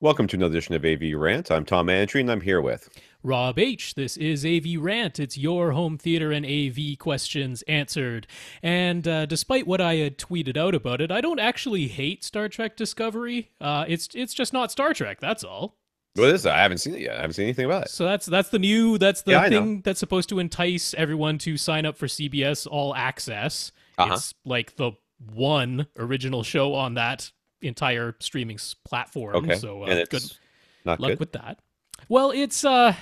Welcome to another edition of AV Rant. I'm Tom Andry, and I'm here with. Rob H. This is AV Rant. It's your home theater and AV questions answered. And despite what I had tweeted out about it, I don't actually hate Star Trek Discovery. It's just not Star Trek. That's all. What is that? I haven't seen it yet. I haven't seen anything about it. So that's the Yeah, I know. thing that's supposed to entice everyone to sign up for CBS All Access. Uh-huh. It's like the one original show on that entire streaming platform. Okay. So And good it's not luck good. with that. Well, it's I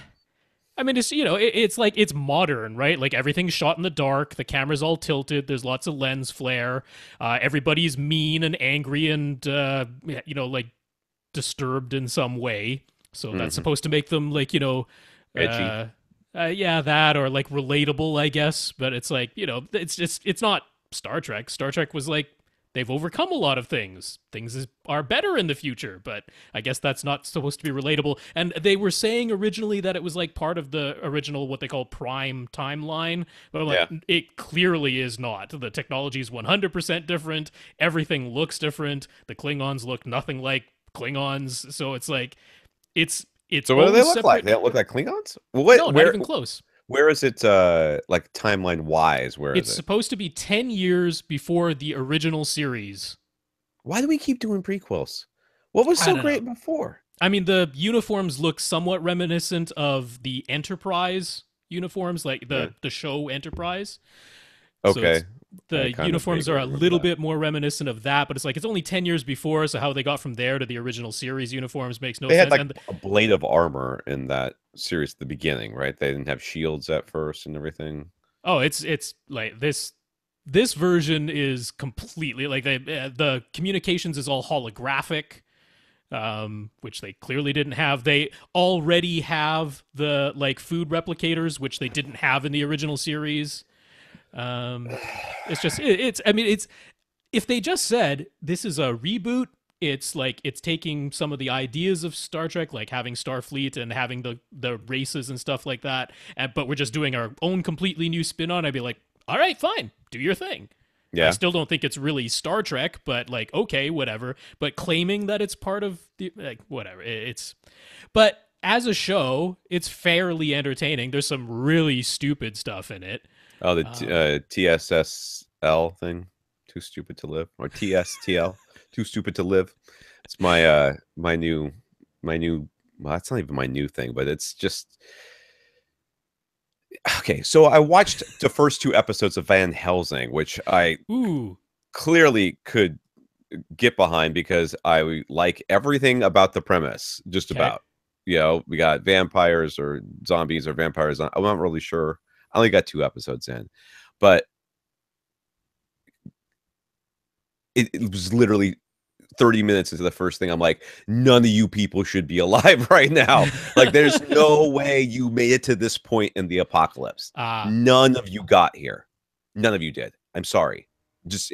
mean, it's it's like it's modern, right? Like everything's shot in the dark. The camera's all tilted. There's lots of lens flare. Everybody's mean and angry and like disturbed in some way. So that's Hmm. supposed to make them like Edgy. yeah, that or like relatable, I guess. But it's like it's not Star Trek. Star Trek was like they've overcome a lot of things. Are better in the future, but I guess that's not supposed to be relatable. And they were saying originally that it was like part of the original, what they call prime timeline. But I'm like, Yeah. it clearly is not. The technology is 100% different. Everything looks different. The Klingons look nothing like Klingons. So it's like, it's its So what do they own look like? separate. They don't look like Klingons? No, not even close. Where is it like timeline wise? Where is It's it? supposed to be 10 years before the original series. Why do we keep doing prequels? What was I so don't know. great before? I mean, the uniforms look somewhat reminiscent of the Enterprise uniforms, like Yeah. the show Enterprise. So Okay. I the kind of uniforms vaguely are a remember little that. bit more reminiscent of that, but it's like it's only 10 years before, so how they got from there to the original series uniforms makes no They had sense. like And a blade of armor in that series at the beginning, right? They didn't have shields at first and everything. oh, it's like this version is completely like the communications is all holographic, which they clearly didn't have. They already have the like food replicators, which they didn't have in the original series. Um, it's just it's I mean it's if they just said this is a reboot, it's like it's taking some of the ideas of Star Trek, like having Starfleet and having the races and stuff like that, but we're just doing our own completely new spin on. I'd be like, all right, fine, do your thing. I Yeah. still don't think it's really Star Trek, but like, okay, whatever. But claiming that it's part of the like whatever, it's but as a show, it's fairly entertaining. There's some really stupid stuff in it. Oh, the Um, TSSL thing, too stupid to live, or TSTL, too stupid to live. It's my new. Well, that's not even my new thing, but it's just okay. So I watched the first two episodes of Van Helsing, which I ooh, clearly could get behind because I like everything about the premise. Just okay. about, we got vampires or zombies or vampires. I'm not really sure. I only got two episodes in, but it was literally 30 minutes into the first thing. I'm like, none of you people should be alive right now. Like, there's no way you made it to this point in the apocalypse. Ah, None of you got here. None of you did. I'm sorry. Just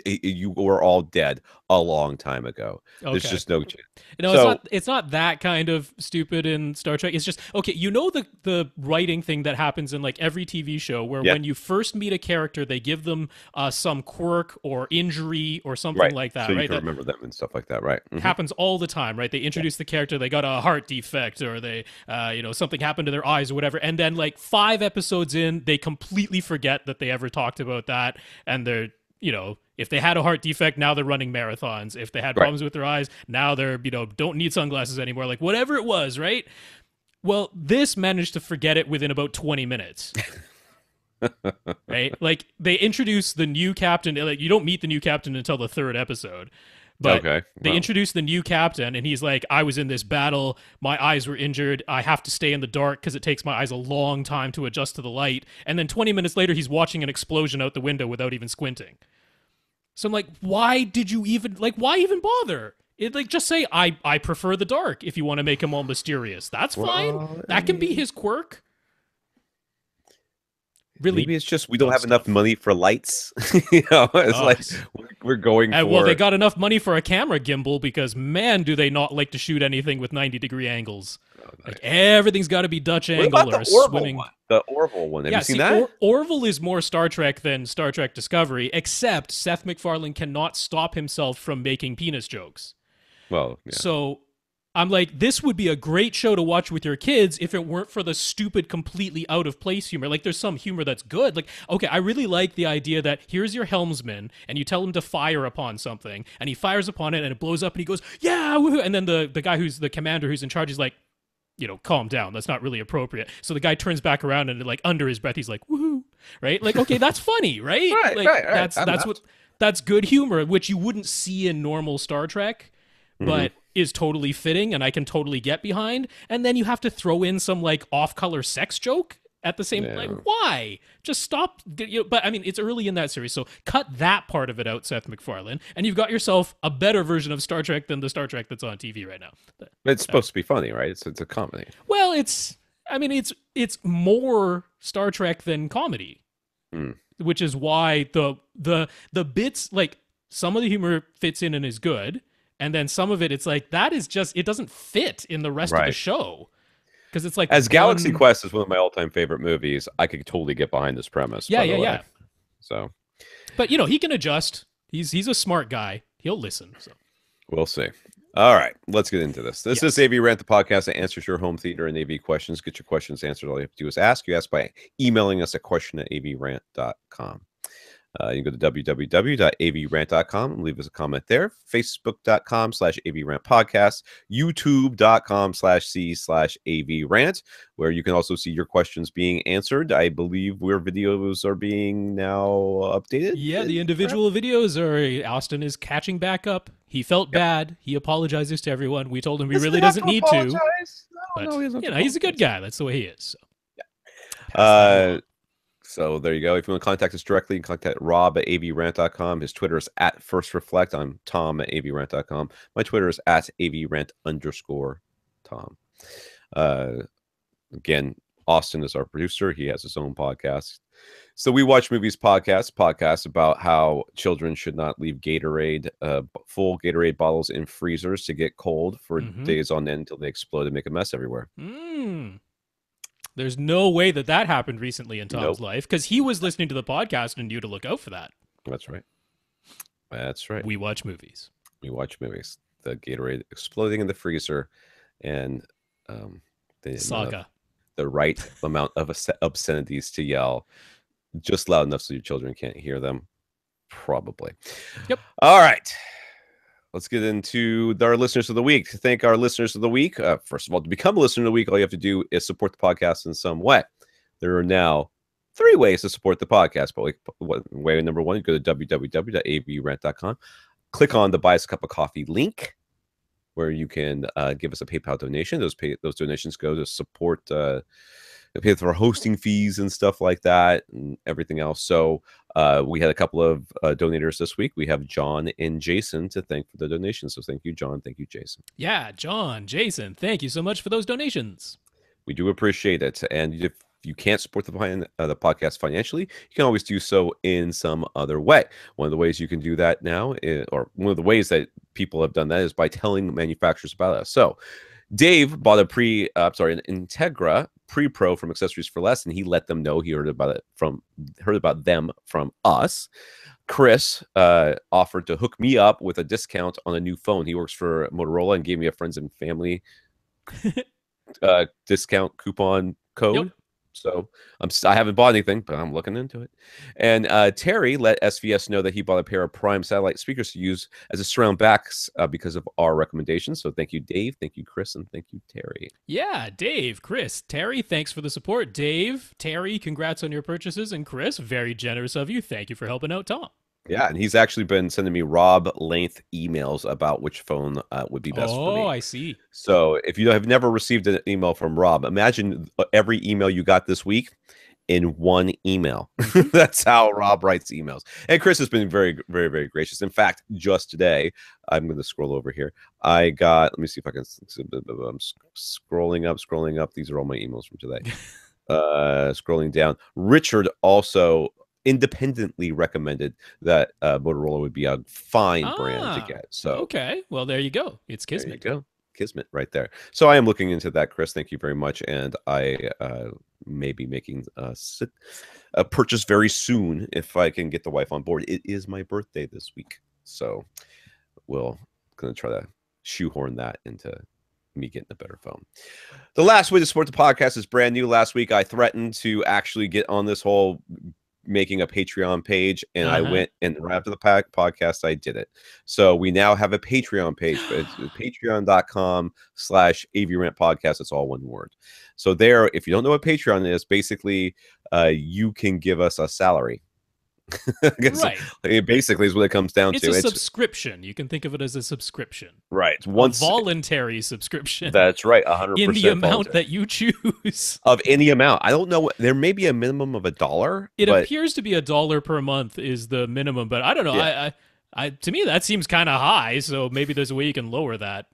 you were all dead a long time ago. There's okay. just no chance. No, it's So not that kind of stupid in Star Trek. It's just okay, the writing thing that happens in like every TV show where yeah, when you first meet a character, they give them some quirk or injury or something right. like So that, you right? can That remember them and stuff like that, right? happens all the time, right? They introduce the character, they got a heart defect or they something happened to their eyes or whatever, and then like 5 episodes in, they completely forget that they ever talked about that, and they're if they had a heart defect, now they're running marathons. If they had Right. problems with their eyes, now they're, don't need sunglasses anymore. Like whatever it was, right? Well, this managed to forget it within about 20 minutes, right? Like they introduce the new captain. Like, you don't meet the new captain until the third episode. But Okay. they Well, introduce the new captain, and he's like, I was in this battle. My eyes were injured. I have to stay in the dark because it takes my eyes a long time to adjust to the light. And then 20 minutes later, he's watching an explosion out the window without even squinting. So I'm like, why even bother? It like just say I prefer the dark if you want to make him all mysterious. That's fine. well, I That can be mean, his quirk. maybe Really it's just we don't dumb have enough stuff. money for lights. It's Oh, like we're going well, they for. got enough money for a camera gimbal because man, do they not like to shoot anything with 90-degree angles. Oh, Like nice. everything's got to be Dutch What about angle the or a Orville swimming. one? The Orville one. Have you Yeah, seen see, that? Orville is more Star Trek than Star Trek Discovery, except Seth MacFarlane cannot stop himself from making penis jokes. Well, yeah. So I'm like, this would be a great show to watch with your kids if it weren't for the stupid, completely out of place humor. Like, there's some humor that's good. Like, okay, I really like the idea that here's your helmsman, and you tell him to fire upon something, and he fires upon it, and it blows up, and he goes, yeah, woohoo. And then the guy who's the commander who's in charge is like, calm down. That's not really appropriate. So the guy turns back around and like under his breath, he's like, woohoo, right? Like, okay, that's funny, right? Right, like right. that's good humor, which you wouldn't see in normal Star Trek, but is totally fitting and I can totally get behind. And then you have to throw in some like off-color sex joke at the same like why just stop. But I mean, it's early in that series, so cut that part of it out, Seth MacFarlane, and you've got yourself a better version of Star Trek than the Star Trek that's on TV right now. It's supposed to be funny, right? It's a comedy. Well, it's more Star Trek than comedy, which is why the bits, like some of the humor fits in and is good, and then some of it's like that is just, it doesn't fit in the rest of the show. Because it's like, as Galaxy Quest is one of my all-time favorite movies, I could totally get behind this premise. Yeah. So, but he can adjust. He's a smart guy. He'll listen. So we'll see. All right, let's get into this. This is AV Rant, the podcast that answers your home theater and AV questions. Get your questions answered. All you have to do is ask. You ask by emailing us at question@avrant.com. You can go to www.avrant.com and leave us a comment there. Facebook.com/AVRant podcast. YouTube.com/C/AVRant, where you can also see your questions being answered. I believe where videos are being now updated. Yeah, the individual videos are. Austin is catching back up. He felt bad. He apologizes to everyone. We told him he really doesn't need to. But he's a good guy. That's the way he is. So. So there you go. If you want to contact us directly, you can contact Rob at avrant.com. His Twitter is at FirstReflect. I'm Tom at avrant.com. My Twitter is at avrant_Tom. Again, Austin is our producer. He has his own podcast. So we watch movies podcast about how children should not leave Gatorade, full Gatorade bottles in freezers to get cold for days on end until they explode and make a mess everywhere. There's no way that happened recently in Tom's life, because he was listening to the podcast and knew to look out for that. That's right. We watch movies. The Gatorade exploding in the freezer, and saga. The right amount of obscenities to yell, just loud enough so your children can't hear them. Probably. Yep. All right. Let's get into our listeners of the week. To thank our listeners of the week, first of all, to become a listener of the week, all you have to do is support the podcast in some way. There are now 3 ways to support the podcast. But way number 1, you go to www.avrant.com. Click on the Buy Us a Cup of Coffee link, where you can give us a PayPal donation. Those donations go to support pay for hosting fees and stuff like that and everything else. So we had a couple of donators this week. We have John and Jason to thank for the donations. So thank you, John. Thank you, Jason. Yeah, John, Jason, thank you so much for those donations. We do appreciate it. And if you can't support the podcast financially, you can always do so in some other way. One of the ways you can do that now, or one of the ways that people have done that, is by telling manufacturers about us. So Dave bought an Integra Pre-Pro from Accessories for Less, and he let them know he heard about them from us. Chris offered to hook me up with a discount on a new phone. He works for Motorola and gave me a friends and family discount coupon code. Yep. So I haven't bought anything, but I'm looking into it. And Terry let SVS know that he bought a pair of Prime satellite speakers to use as a surround backs because of our recommendations. So thank you, Dave. Thank you, Chris. And thank you, Terry. Yeah, Dave, Chris, Terry, thanks for the support. Dave, Terry, congrats on your purchases. And Chris, very generous of you. Thank you for helping out Tom. Yeah, and he's actually been sending me Rob-length emails about which phone would be best for me. Oh, I see. So if you have never received an email from Rob, imagine every email you got this week in one email. That's how Rob writes emails. And Chris has been very, very, very gracious. In fact, just today, I'm going to scroll over here. I got, let me see if I can, I'm scrolling up. These are all my emails from today. Scrolling down. Richard also independently recommended that Motorola would be a fine brand to get. So okay, well there you go. It's Kismet. There you go. Kismet right there. So I am looking into that, Chris. Thank you very much, and I may be making a purchase very soon if I can get the wife on board. It is my birthday this week, so we'll gonna try to shoehorn that into me getting a better phone. The last way to support the podcast is brand new. Last week, I threatened to actually get on this whole making a Patreon page, and I went, and right after the podcast, I did it. So we now have a Patreon page. It's patreon.com/AVRant podcast. It's all one word. So there, if you don't know what Patreon is, basically you can give us a salary. Right. It basically is what it comes down to. It's a subscription. You can think of it as a subscription. Right. A voluntary subscription. That's right. 100% in the amount that you choose. Of any amount. I don't know. There may be a minimum of $1. It appears to be $1 per month is the minimum, but I don't know. Yeah. I to me, that seems kind of high. So maybe there's a way you can lower that.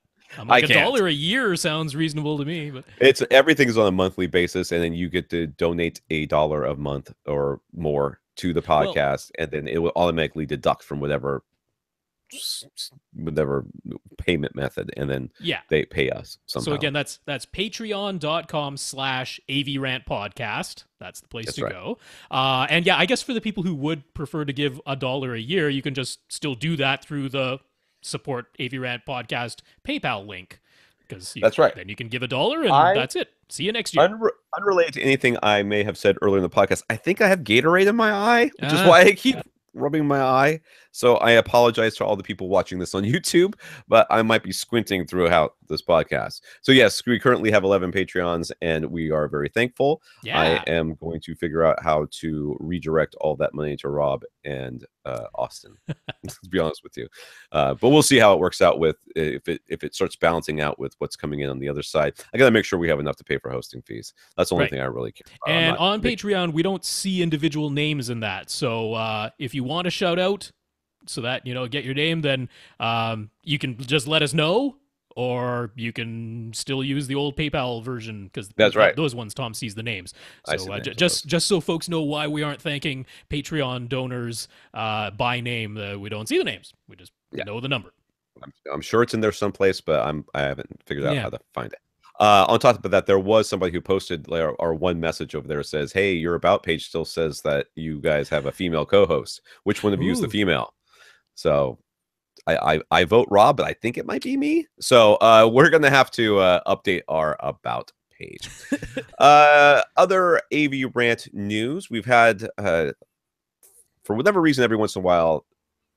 Like $1 a year sounds reasonable to me, but everything's on a monthly basis, and then you get to donate $1 a month or more to the podcast, and then it will automatically deduct from whatever payment method, and then they pay us somehow. So again, that's patreon.com/AVRant podcast. That's the place to go. And yeah, I guess for the people who would prefer to give $1 a year, you can just still do that through the support AVRant podcast PayPal link. Because that's right. Then you can give $1 and that's it. See you next year. Unrelated to anything I may have said earlier in the podcast, I think I have Gatorade in my eye, which is why I keep rubbing my eye. So I apologize to all the people watching this on YouTube, but I might be squinting throughout this podcast. So yes, we currently have 11 Patreons, and we are very thankful. Yeah. I am going to figure out how to redirect all that money to Rob and Austin, to be honest with you. But we'll see how it works out with if it starts balancing out with what's coming in on the other side. I got to make sure we have enough to pay for hosting fees. That's the only thing I really care about. And on Patreon, we don't see individual names in that. So if you want to shout out so that, get your name, then you can just let us know, or you can still use the old PayPal version, because that's right. Those ones, Tom sees the names. So just so folks know why we aren't thanking Patreon donors by name. We don't see the names. We just know the number. I'm sure it's in there someplace, but I haven't figured out how to find it. On top of that, there was somebody who posted our one message over there that says, "Hey, your about page still says that you guys have a female co-host. Which one of you is the female?" So I vote Rob, but I think it might be me. So we're gonna have to update our about page. Other AV Rant news, we've had for whatever reason, every once in a while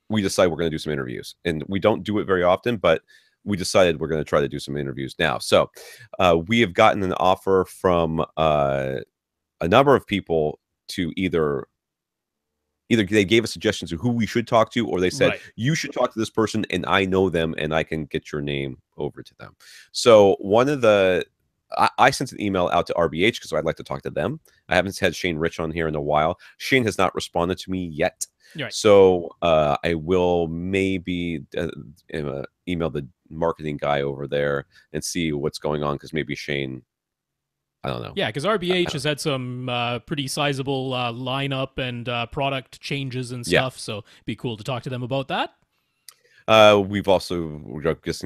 we decide we're going to do some interviews, and we don't do it very often, but we decided we're going to try to do some interviews now. So we have gotten an offer from a number of people to either they gave us suggestions of who we should talk to, or they said, you should talk to this person and I know them and I can get your name over to them. So one of the, I sent an email out to RBH because I'd like to talk to them. I haven't had Shane Rich on here in a while. Shane has not responded to me yet. So I will maybe email the marketing guy over there and see what's going on, because maybe Shane, I don't know. Yeah, because RBH has had some pretty sizable lineup and product changes and stuff, so it'd be cool to talk to them about that. We've also, I guess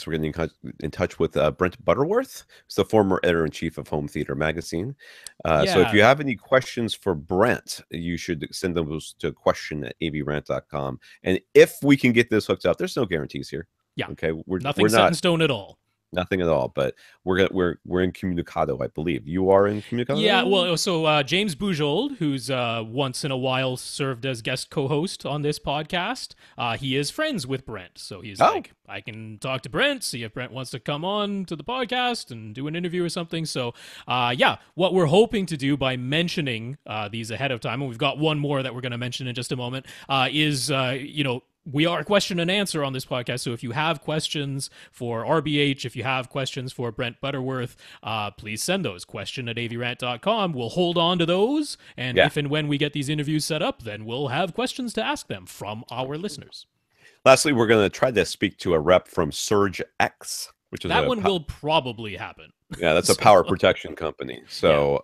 we're getting in touch with Brent Butterworth, who's the former editor-in-chief of Home Theater Magazine. So if you have any questions for Brent, you should send those to question@avrant.com. And if we can get this hooked up, there's no guarantees here. Yeah. Okay. Nothing set in stone at all. Nothing at all, but we're in Communicado, I believe. You are in Communicado? Yeah, well, so James Bujold, who's once in a while served as guest co-host on this podcast, he is friends with Brent. So he's like, I can talk to Brent, see if Brent wants to come on to the podcast and do an interview or something. So, what we're hoping to do by mentioning these ahead of time, and we've got one more that we're going to mention in just a moment, is, we are question and answer on this podcast. So if you have questions for RBH, if you have questions for Brent Butterworth, please send those. question@avrant.com. We'll hold on to those. And if and when we get these interviews set up, then we'll have questions to ask them from our listeners. Lastly, we're going to try to speak to a rep from Surge X, which is that one will probably happen. Yeah, that's a power protection company. So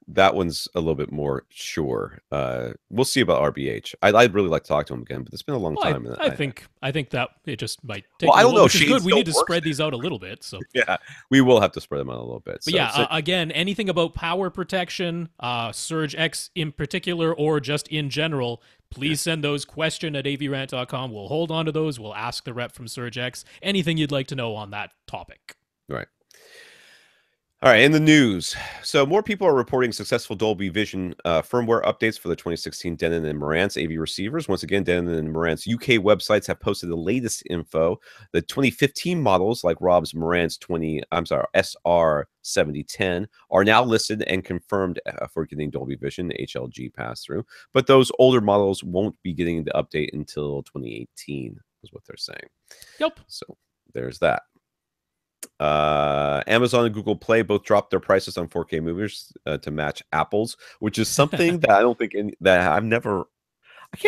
that one's a little bit more sure. We'll see about RBH. I'd really like to talk to him again, but it's been a long Well, time. I think that it just might Well, take a I little don't know. which is Shane good. We still need to works. spread these out a little bit. So Yeah, we will have to spread them out a little bit. But again, anything about power protection, Surge X in particular, or just in general, please send those question at avrant.com. We'll hold on to those. We'll ask the rep from Surge X anything you'd like to know on that topic. Right. All right, in the news. So more people are reporting successful Dolby Vision firmware updates for the 2016 Denon and Marantz AV receivers. Once again, Denon and Marantz UK websites have posted the latest info. The 2015 models, like Rob's Marantz SR7010, are now listed and confirmed for getting Dolby Vision HLG pass-through. But those older models won't be getting the update until 2018, is what they're saying. Yep. So there's that. Amazon and Google Play both dropped their prices on 4K movies to match Apple's, which is something that I don't think I can't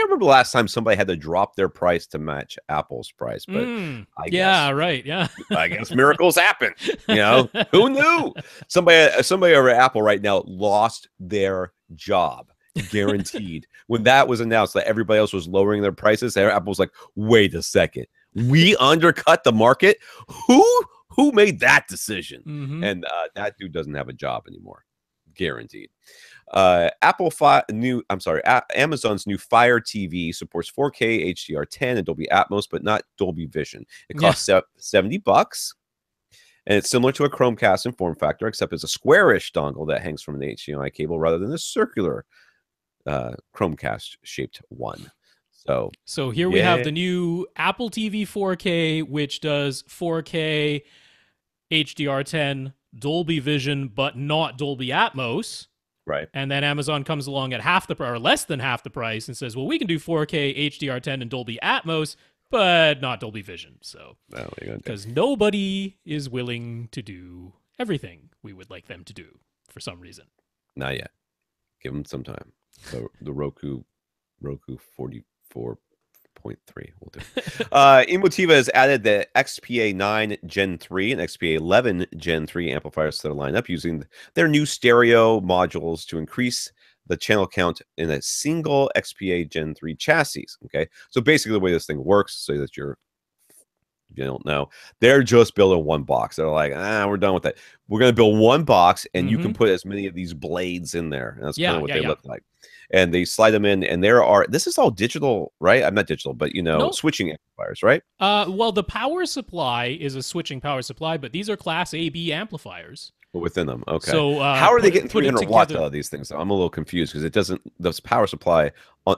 remember the last time somebody had to drop their price to match Apple's price, but I guess miracles happen. Who knew? Somebody over at Apple right now lost their job, guaranteed. When that was announced that everybody else was lowering their prices, Apple was like, wait a second, we undercut the market? Who made that decision? And that dude doesn't have a job anymore, guaranteed. Amazon's new Fire TV supports 4K HDR10 and Dolby Atmos, but not Dolby Vision. It costs $70, and it's similar to a Chromecast in form factor, except it's a squarish dongle that hangs from an HDMI cable rather than a circular Chromecast shaped one. So here we have the new Apple TV 4K, which does 4K HDR10 Dolby Vision, but not Dolby Atmos. Right. And then Amazon comes along at half the price or less than half the price and says, well, we can do 4K HDR10 and Dolby Atmos, but not Dolby Vision. So, because nobody is willing to do everything we would like them to do for some reason. Not yet. Give them some time. The Roku 44.3 will do. Emotiva has added the XPA 9 Gen 3 and XPA 11 Gen 3 amplifiers to their lineup using their new stereo modules to increase the channel count in a single XPA Gen 3 chassis. Okay, so basically the way this thing works, so that if you don't know, they're just building one box. They're like, we're done with that. We're going to build one box, and you can put as many of these blades in there. And that's kind of what they look like. And they slide them in, and this is all digital, right? I'm not digital, but switching amplifiers, right? Well, the power supply is a switching power supply, but these are Class AB amplifiers. Within them, okay. So how are they getting 300 watts out of these things? I'm a little confused because it doesn't. This power supply,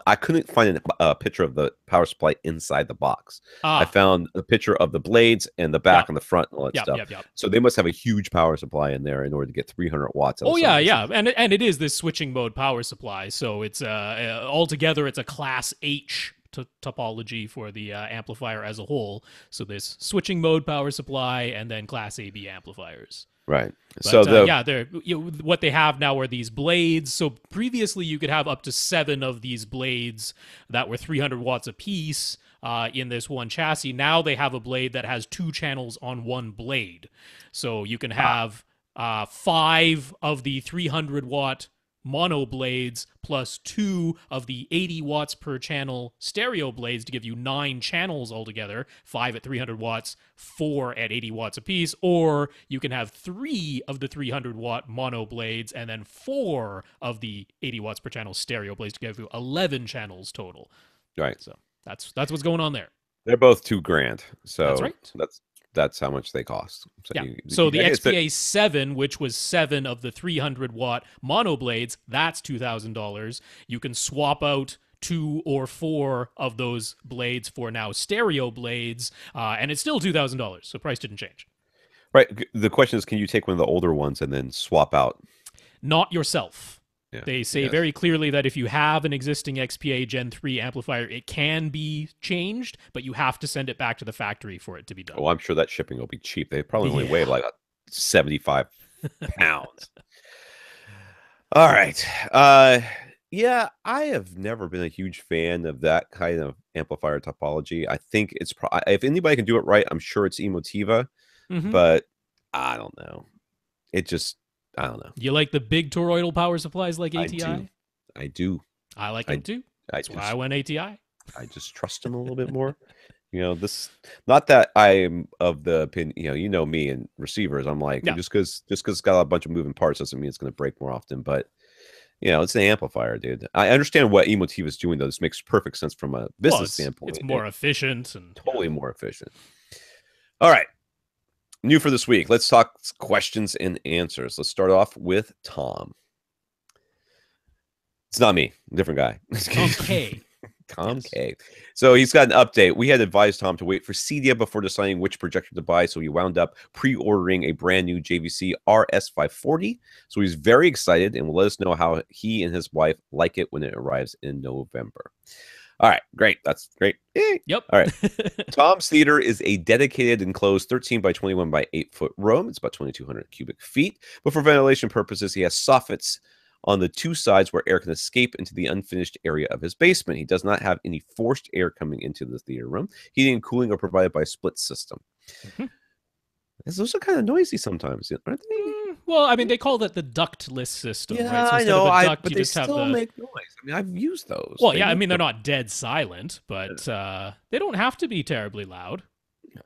I couldn't find a picture of the power supply inside the box. I found a picture of the blades and the back and the front and all that stuff. So they must have a huge power supply in there in order to get 300 watts. Oh yeah, and it is this switching mode power supply. So it's altogether it's a Class H topology for the amplifier as a whole. So this switching mode power supply and then Class AB amplifiers. Right. But, so they're what they have now are these blades. So previously you could have up to 7 of these blades that were 300 watts a piece in this one chassis. Now they have a blade that has 2 channels on one blade. So you can have 5 of the 300 watt mono blades plus 2 of the 80 watts per channel stereo blades to give you 9 channels altogether, 5 at 300 watts, 4 at 80 watts apiece, or you can have 3 of the 300 watt mono blades and then 4 of the 80 watts per channel stereo blades to give you 11 channels total. Right. So that's what's going on there. They're both $2,000. So that's right. That's how much they cost. So the XPA 7, which was 7 of the 300 watt mono blades, that's $2,000. You can swap out 2 or 4 of those blades for now stereo blades, and it's still $2,000. So price didn't change. Right. The question is, can you take one of the older ones and then swap out? Not yourself. They say very clearly that if you have an existing XPA Gen 3 amplifier, it can be changed, but you have to send it back to the factory for it to be done. Oh, I'm sure that shipping will be cheap. They probably only weigh like 75 pounds. All right. I have never been a huge fan of that kind of amplifier topology. I think it's if anybody can do it right, I'm sure it's Emotiva, but I don't know. it just, I don't know. You like the big toroidal power supplies like ATI? I do. I like them too. That's why I went ATI. I just trust them a little bit more. This, not that I'm of the opinion, you know me and receivers. I'm like, just because it's got a bunch of moving parts doesn't mean it's going to break more often. But it's an amplifier, dude. I understand what Emotiv is doing, though. This makes perfect sense from a business standpoint. It's more efficient and totally more efficient. All right. New for this week. Let's talk questions and answers. Let's start off with Tom. It's not me. Different guy. Tom K. Tom K. So he's got an update. We had advised Tom to wait for CEDIA before deciding which projector to buy, so he wound up pre-ordering a brand new JVC RS540. So he's very excited and will let us know how he and his wife like it when it arrives in November. All right, great. That's great. Yep. All right. Tom's Theater is a dedicated enclosed 13 by 21 by 8 foot room. It's about 2,200 cubic feet. But for ventilation purposes, he has soffits on the two sides where air can escape into the unfinished area of his basement. He does not have any forced air coming into the theater room. Heating and cooling are provided by a split system. Mm-hmm. Those are kind of noisy sometimes, aren't they? Well, I mean, they call that the ductless system, yeah, right? So I know, duct, but they still make noise. I mean, I've used those. Well, yeah, I mean, they're not dead silent, but they don't have to be terribly loud. Yeah.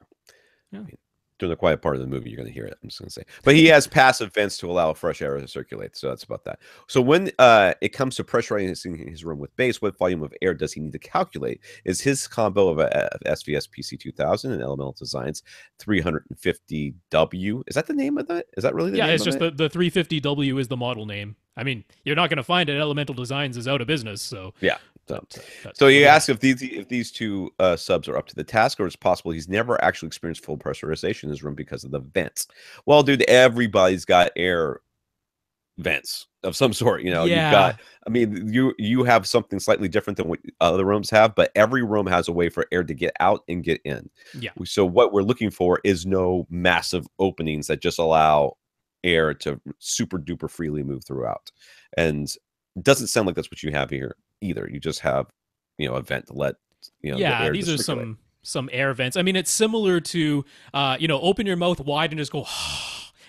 I mean, during the quiet part of the movie, you're going to hear it. I'm just going to say. But he has passive vents to allow fresh air to circulate. So that's about that. So when it comes to pressurizing his room with bass, what volume of air does he need to calculate? Is his combo of a SVS PC2000 and Elemental Designs 350W? Is that the name of that? Is that really the name of it? Yeah, it's just the 350W is the model name. I mean, you're not going to find it. Elemental Designs is out of business. So yeah. So you ask if these two subs are up to the task, or it's possible he's never actually experienced full pressurization in his room because of the vents. Well, dude, everybody's got air vents of some sort. You've got. I mean, you have something slightly different than what other rooms have, but every room has a way for air to get out and get in. Yeah. So what we're looking for is no massive openings that just allow air to super duper freely move throughout, and it doesn't sound like that's what you have here either. You just have a vent to let the air these are some air vents. I mean, it's similar to open your mouth wide and just go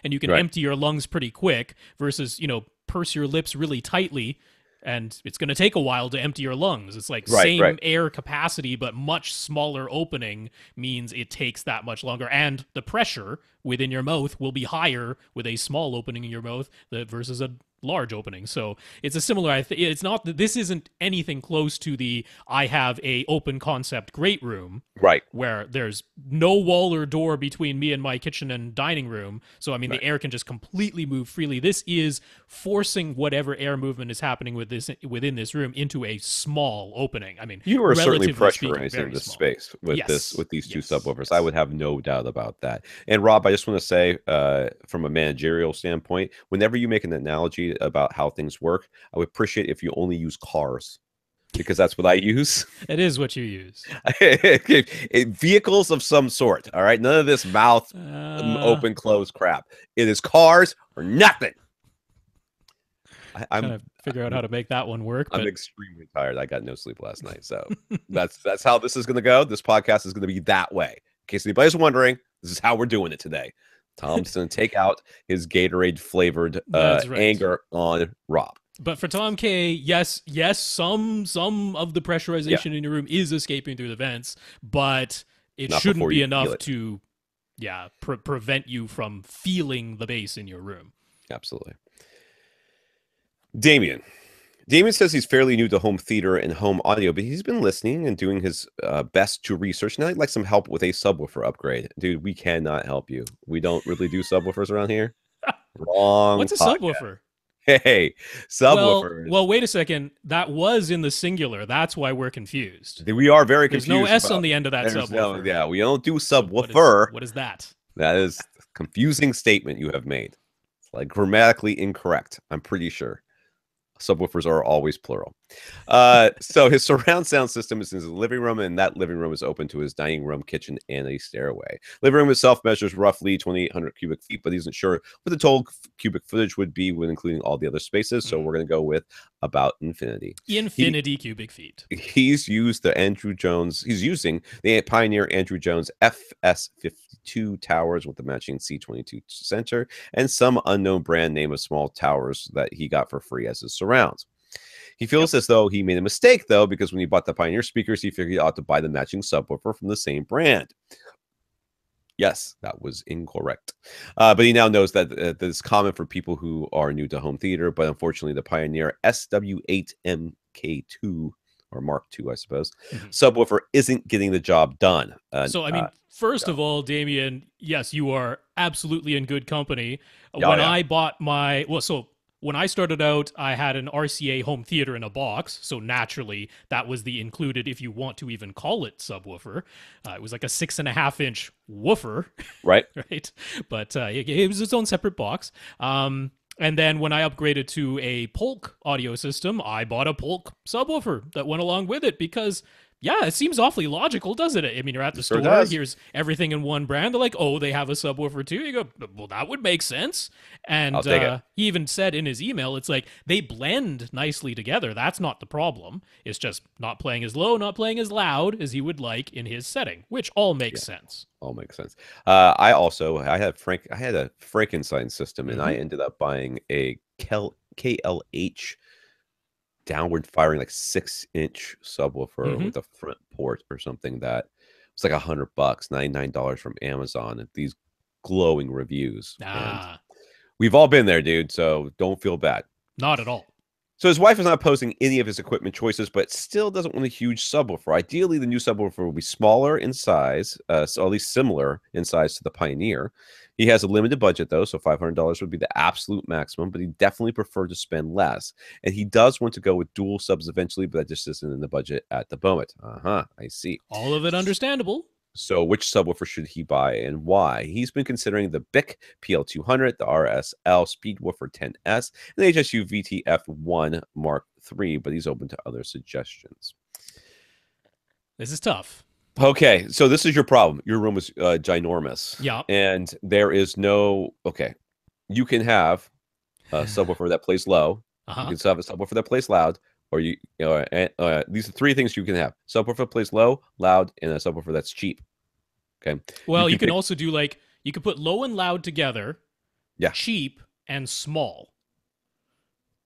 and you can empty your lungs pretty quick versus purse your lips really tightly and it's going to take a while to empty your lungs. It's like same air capacity, but much smaller opening means it takes that much longer. And the pressure within your mouth will be higher with a small opening in your mouth versus a large opening. So it's a similar, it's not that this isn't anything close to the, I have a open concept great room, right, where there's no wall or door between me and my kitchen and dining room. So, I mean, the air can just completely move freely. This is forcing whatever air movement is happening within this room into a small opening. I mean, you are certainly pressurizing the space with these two subwoofers. I would have no doubt about that. And Rob, I just want to say, from a managerial standpoint, whenever you make an analogy about how things work, I would appreciate if you only use cars, because that's what I use. It is what you use. Vehicles of some sort. All right, none of this mouth open close crap. It is cars or nothing. I'm trying to figure out how to make that one work. I'm extremely tired. I got no sleep last night, so that's how this is going to go. This podcast is going to be that way. In case anybody's wondering, this is how we're doing it today. Tom's going to take out his Gatorade flavored anger on Rob. But for Tom K, yes, some of the pressurization in your room is escaping through the vents, but it shouldn't be enough to prevent you from feeling the bass in your room. Absolutely. Damien says he's fairly new to home theater and home audio, but he's been listening and doing his best to research. Now he'd like some help with a subwoofer upgrade. Dude, we cannot help you. We don't really do subwoofers around here. Wrong. What's a subwoofer? Hey, subwoofers. Well, wait a second. That was in the singular. That's why we're confused. We are very confused. There's no S on the end of that subwoofer. We don't do subwoofer. What is that? That is a confusing statement you have made. It's like grammatically incorrect, I'm pretty sure. Subwoofers are always plural. So his surround sound system is in his living room, and that living room is open to his dining room, kitchen, and a stairway. Living room itself measures roughly 2,800 cubic feet, but he isn't sure what the total cubic footage would be when including all the other spaces. So we're going to go with about infinity. Cubic feet. He's using the Pioneer Andrew Jones FS50 22 towers with the matching C22 center and some unknown brand name of small towers that he got for free as his surrounds. He feels as though he made a mistake, though, because when he bought the Pioneer speakers, he figured he ought to buy the matching subwoofer from the same brand. Yes, that was incorrect. But he now knows that that is common for people who are new to home theater. But unfortunately, the Pioneer SW8MK2, or Mark II, I suppose, subwoofer isn't getting the job done. So, I mean, first of all, Damien, yes, you are absolutely in good company. I bought my, when I started out, I had an RCA home theater in a box, so naturally that was the included, if you want to even call it, subwoofer. It was like a 6.5-inch woofer, right? Right, but it was its own separate box. And then when I upgraded to a Polk audio system, I bought a Polk subwoofer that went along with it because, yeah, it seems awfully logical, doesn't it? I mean, you're at the store, here's everything in one brand. They're like, oh, they have a subwoofer too? You go, well, that would make sense. And he even said in his email, it's like, they blend nicely together. That's not the problem. It's just not playing as low, not playing as loud as he would like in his setting, which all makes sense. All makes sense. I had a Frankenstein system, and I ended up buying a KLH downward firing like 6-inch subwoofer with a front port or something that was like $100, $99 from Amazon, and these glowing reviews. And we've all been there, dude, so don't feel bad. Not at all. So his wife is not opposing any of his equipment choices, but still doesn't want a huge subwoofer. Ideally, the new subwoofer will be smaller in size, so at least similar in size to the Pioneer. He has a limited budget, though, so $500 would be the absolute maximum, but he definitely preferred to spend less. And he does want to go with dual subs eventually, but that just isn't in the budget at the moment. I see. All of it understandable. So which subwoofer should he buy and why? He's been considering the BIC PL200, the RSL Speedwoofer 10S, and the HSU VTF1 Mark III, but he's open to other suggestions. This is tough. Okay, so this is your problem. Your room is ginormous. Yeah. And there is no... Okay, you can have a subwoofer that plays low. You can have a subwoofer that plays loud. Or these are three things you can have: subwoofer that plays low, loud, and a subwoofer that's cheap. Okay. Well, you can also do you could put low and loud together. Yeah. Cheap and small.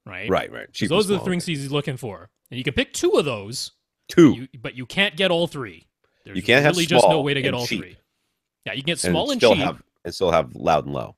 Right. Cheap. Those are the things he's looking for, and you can pick two of those. But you can't get all three. There's you can't really have small just no way to get all cheap. three. Yeah, you can get small and cheap. And still have loud and low.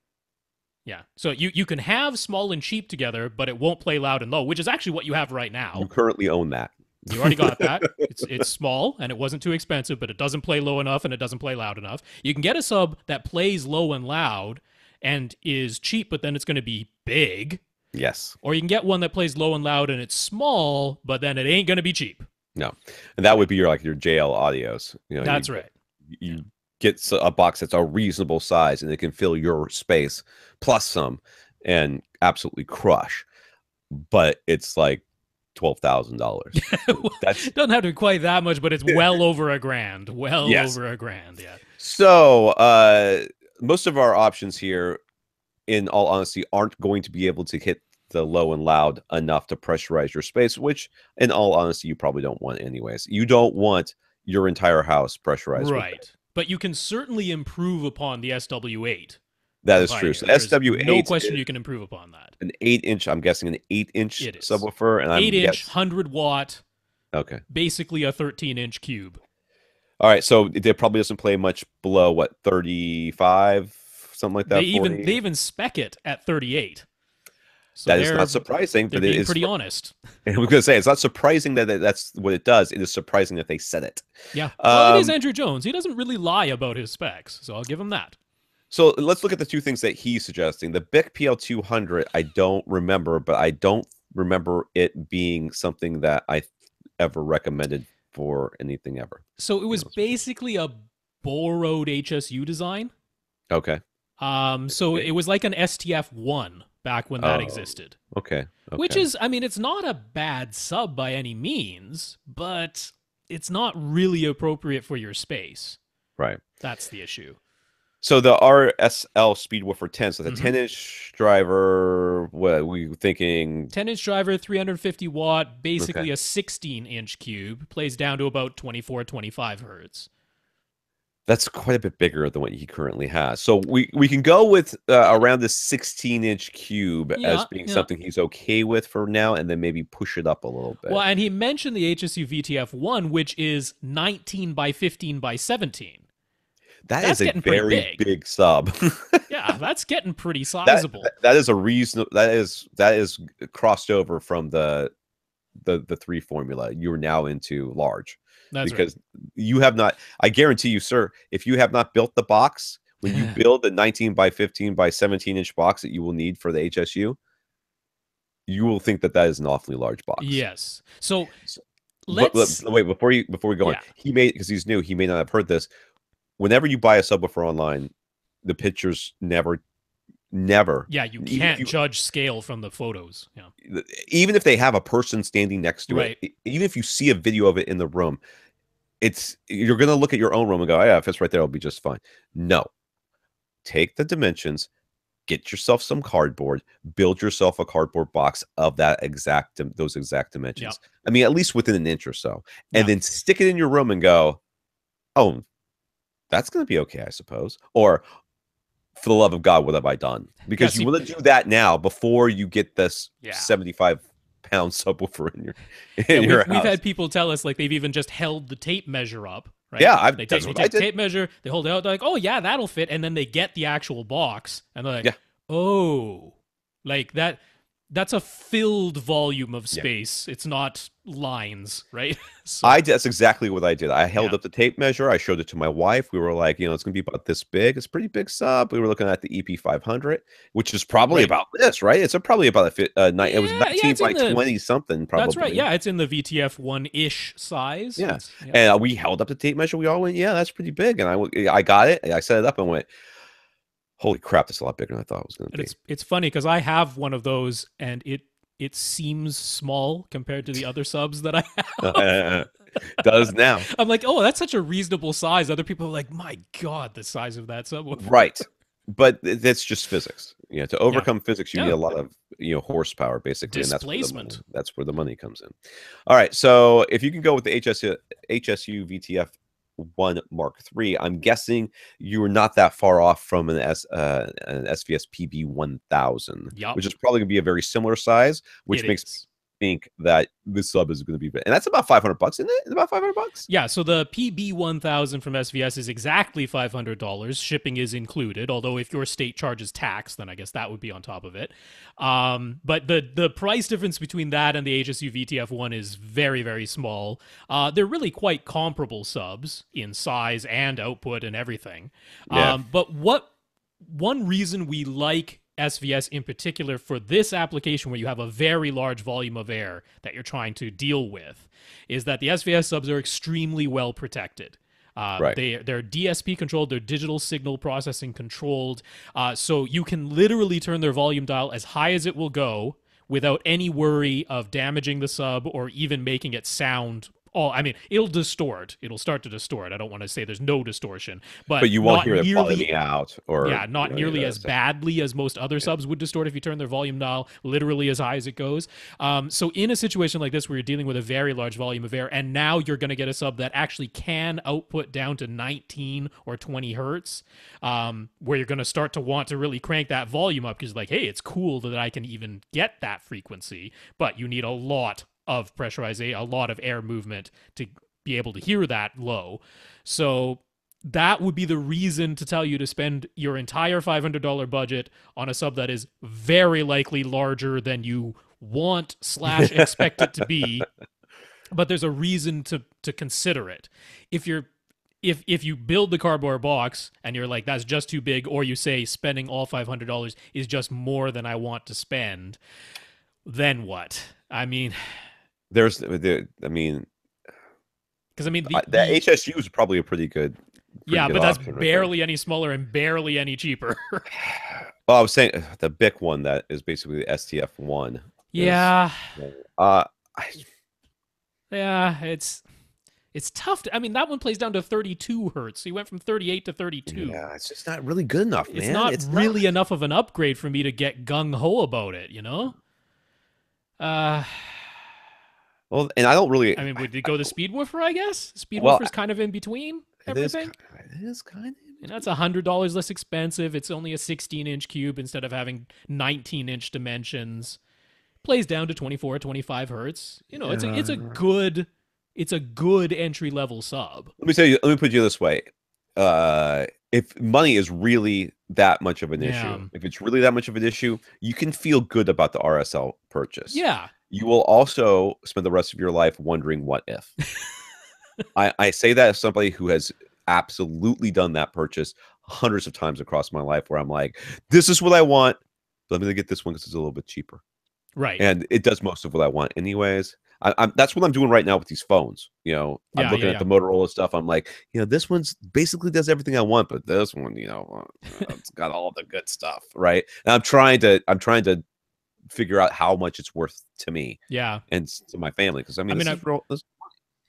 Yeah, so you can have small and cheap together, but it won't play loud and low, which is actually what you have right now. You currently own that. You already got that. It's small, and it wasn't too expensive, but it doesn't play low enough, and it doesn't play loud enough. You can get a sub that plays low and loud and is cheap, but then it's going to be big. Yes. Or you can get one that plays low and loud, and it's small, but then it ain't going to be cheap. No. And that would be your JL audios. That's right. You get a box that's a reasonable size and it can fill your space plus some and absolutely crush, but it's like $12,000. That doesn't have to be quite that much, but it's well over $1,000. Over $1,000. Yeah. So most of our options here, in all honesty, aren't going to be able to hit the low and loud enough to pressurize your space, which in all honesty you probably don't want anyways. You don't want your entire house pressurized, right? But you can certainly improve upon the SW8. That is true. So SW8, no question, you can improve upon that. An 8-inch, I'm guessing an 8-inch subwoofer, and 8-inch, 100-watt. Okay. Basically a 13-inch cube. All right, so it probably doesn't play much below what, 35, something like that. They even spec it at 38. So that is not surprising, but it is pretty honest. And I was going to say, it's not surprising that that's what it does. It is surprising that they said it. Yeah. Well, it is Andrew Jones. He doesn't really lie about his specs, so I'll give him that. So let's look at the two things that he's suggesting. The BIC PL200, I don't remember, but I don't remember it being something that I ever recommended for anything ever. So it was basically a borrowed HSU design. Okay. So it was like an STF1 back when that existed. Okay. Which is, I mean, it's not a bad sub by any means, but it's not really appropriate for your space. Right. That's the issue. So the RSL Speedwoofer 10, so the 10-inch driver, what are we thinking? 10-inch driver, 350 watt, basically a 16-inch cube, plays down to about 24, 25 hertz. That's quite a bit bigger than what he currently has. So we can go with around this 16-inch cube as Yeah, being yeah. something he's okay with for now, and then maybe push it up a little Well, bit. and he mentioned the HSU VTF1, which is 19 by 15 by 17. That is That's a getting pretty very big. big sub. Yeah, that's getting pretty that sizable. that is a reason. That is crossed over from the 3 formula. You're now into large That's right. because you have not. I guarantee you, sir, if you have not built the box, when you build the 19 by 15 by 17-inch box that you will need for the HSU, you will think that that is an awfully large box. Yes. So But let's. wait, before we go on, Yeah. he may, because he's new, he may not have heard this. Whenever you buy a subwoofer online, the pictures never, Yeah, you even if can't judge scale from the photos. Yeah. even if they have a person standing next to Right. it, even if you see a video of it in the room, you're gonna look at your own room and go, oh, yeah, if it's right there, it'll be just fine. No, take the dimensions, get yourself some cardboard, build yourself a cardboard box of those exact dimensions. Yeah. I mean, at least within an inch or so, and Yeah. then stick it in your room and go, oh, that's going to be okay, I suppose. Or for the love of God, what have I done? Because see- you want to do that now before you get this Yeah. 75-pound subwoofer in your We've house. had people tell us like they've even just held the tape measure up. Right? Yeah, they that's take what I did. tape measure, they hold it out, they're like, oh yeah, that'll fit, and then they get the actual box, and they're like, Yeah. oh, like that. That's a filled volume of Yeah. space. It's not lines, right? So, That's exactly what I did. I held Yeah. up the tape measure. I showed it to my wife. We were like, it's going to be about this big. It's a pretty big sub. We were looking at the EP500, which is probably Right. about this, right? It's probably about it was 19 it's by in the- 20 something, probably. that's right. Yeah, it's in the VTF1-ish size. Yeah. It's- And we held up the tape measure. We all went, yeah, that's pretty big. And I got it. And I set it up and went, holy crap, that's a lot bigger than I thought it was going to And be. it's funny because I have one of those, and it seems small compared to the other subs that I have. Does now. I'm like, oh, that's such a reasonable size. Other people are like, my God, the size of that subwoofer. Right. But that's just physics. To overcome physics, you Yeah. need a lot of horsepower, basically. Displacement. And that's where the money comes in. All right. So if you can go with the HSU VTF1 Mark III, I'm guessing you were not that far off from an SVS PB1000, Yup. which is probably going to be a very similar size, which It makes is. think that this sub is going to be, and that's about $500, isn't it? It's about $500. Yeah, so the PB1000 from SVS is exactly $500. Shipping is included, although if your state charges tax, then I guess that would be on top of it. But the price difference between that and the HSU VTF1 is very, very small. They're really quite comparable subs in size and output and everything. Yeah. But one reason we like SVS in particular for this application where you have a very large volume of air that you're trying to deal with is that the SVS subs are extremely well protected. Right. They're DSP controlled, they're digital signal processing controlled, so you can literally turn their volume dial as high as it will go without any worry of damaging the sub or even making it sound. It'll distort. It'll start to distort. I don't want to say there's no distortion, but you won't not hear it nearly bottoming out, or not nearly as badly as most other subs would distort if you turn their volume dial literally as high as it goes. So in a situation like this where you're dealing with a very large volume of air, and now you're going to get a sub that actually can output down to 19 or 20 hertz, where you're going to start to want to really crank that volume up because like, hey, it's cool that I can even get that frequency, but you need a lot of pressurization, a lot of air movement to be able to hear that low. So that would be the reason to tell you to spend your entire $500 budget on a sub that is very likely larger than you want / expect it to be. But there's a reason to consider it. If you build the cardboard box and you're like, that's just too big, or you say spending all $500 is just more than I want to spend, then what? because the HSU is probably a pretty good. Yeah, good but that's option right barely any smaller and barely any cheaper. Well, I was saying the BIC one that is basically the STF1. Yeah. I Yeah, it's tough. That one plays down to 32 hertz. So you went from 38 to 32. Yeah, it's just not really good enough, man. It's not really enough of an upgrade for me to get gung-ho about it, Well, and I don't really. would it go the speed woofer, I guess? Speed Well, woofer's kind of in between. everything. It is kind of. And that's $100 less expensive. It's only a 16-inch cube instead of having 19-inch dimensions. Plays down to 24, 25 hertz. You know, it's a good entry level sub. Let me put you this way. If money is really that much of an issue, if it's really that much of an issue, you can feel good about the RSL purchase. Yeah. You will also spend the rest of your life wondering what if. I say that as somebody who has absolutely done that purchase hundreds of times across my life, where I'm like, this is what I want, but let me get this one because it's a little bit cheaper. Right. And it does most of what I want anyways. That's what I'm doing right now with these phones. You know, I'm looking at the Motorola stuff. I'm like, you know, this one's basically does everything I want, but this one, you know, it's got all the good stuff, right? And I'm trying to figure out how much it's worth to me, and to my family, because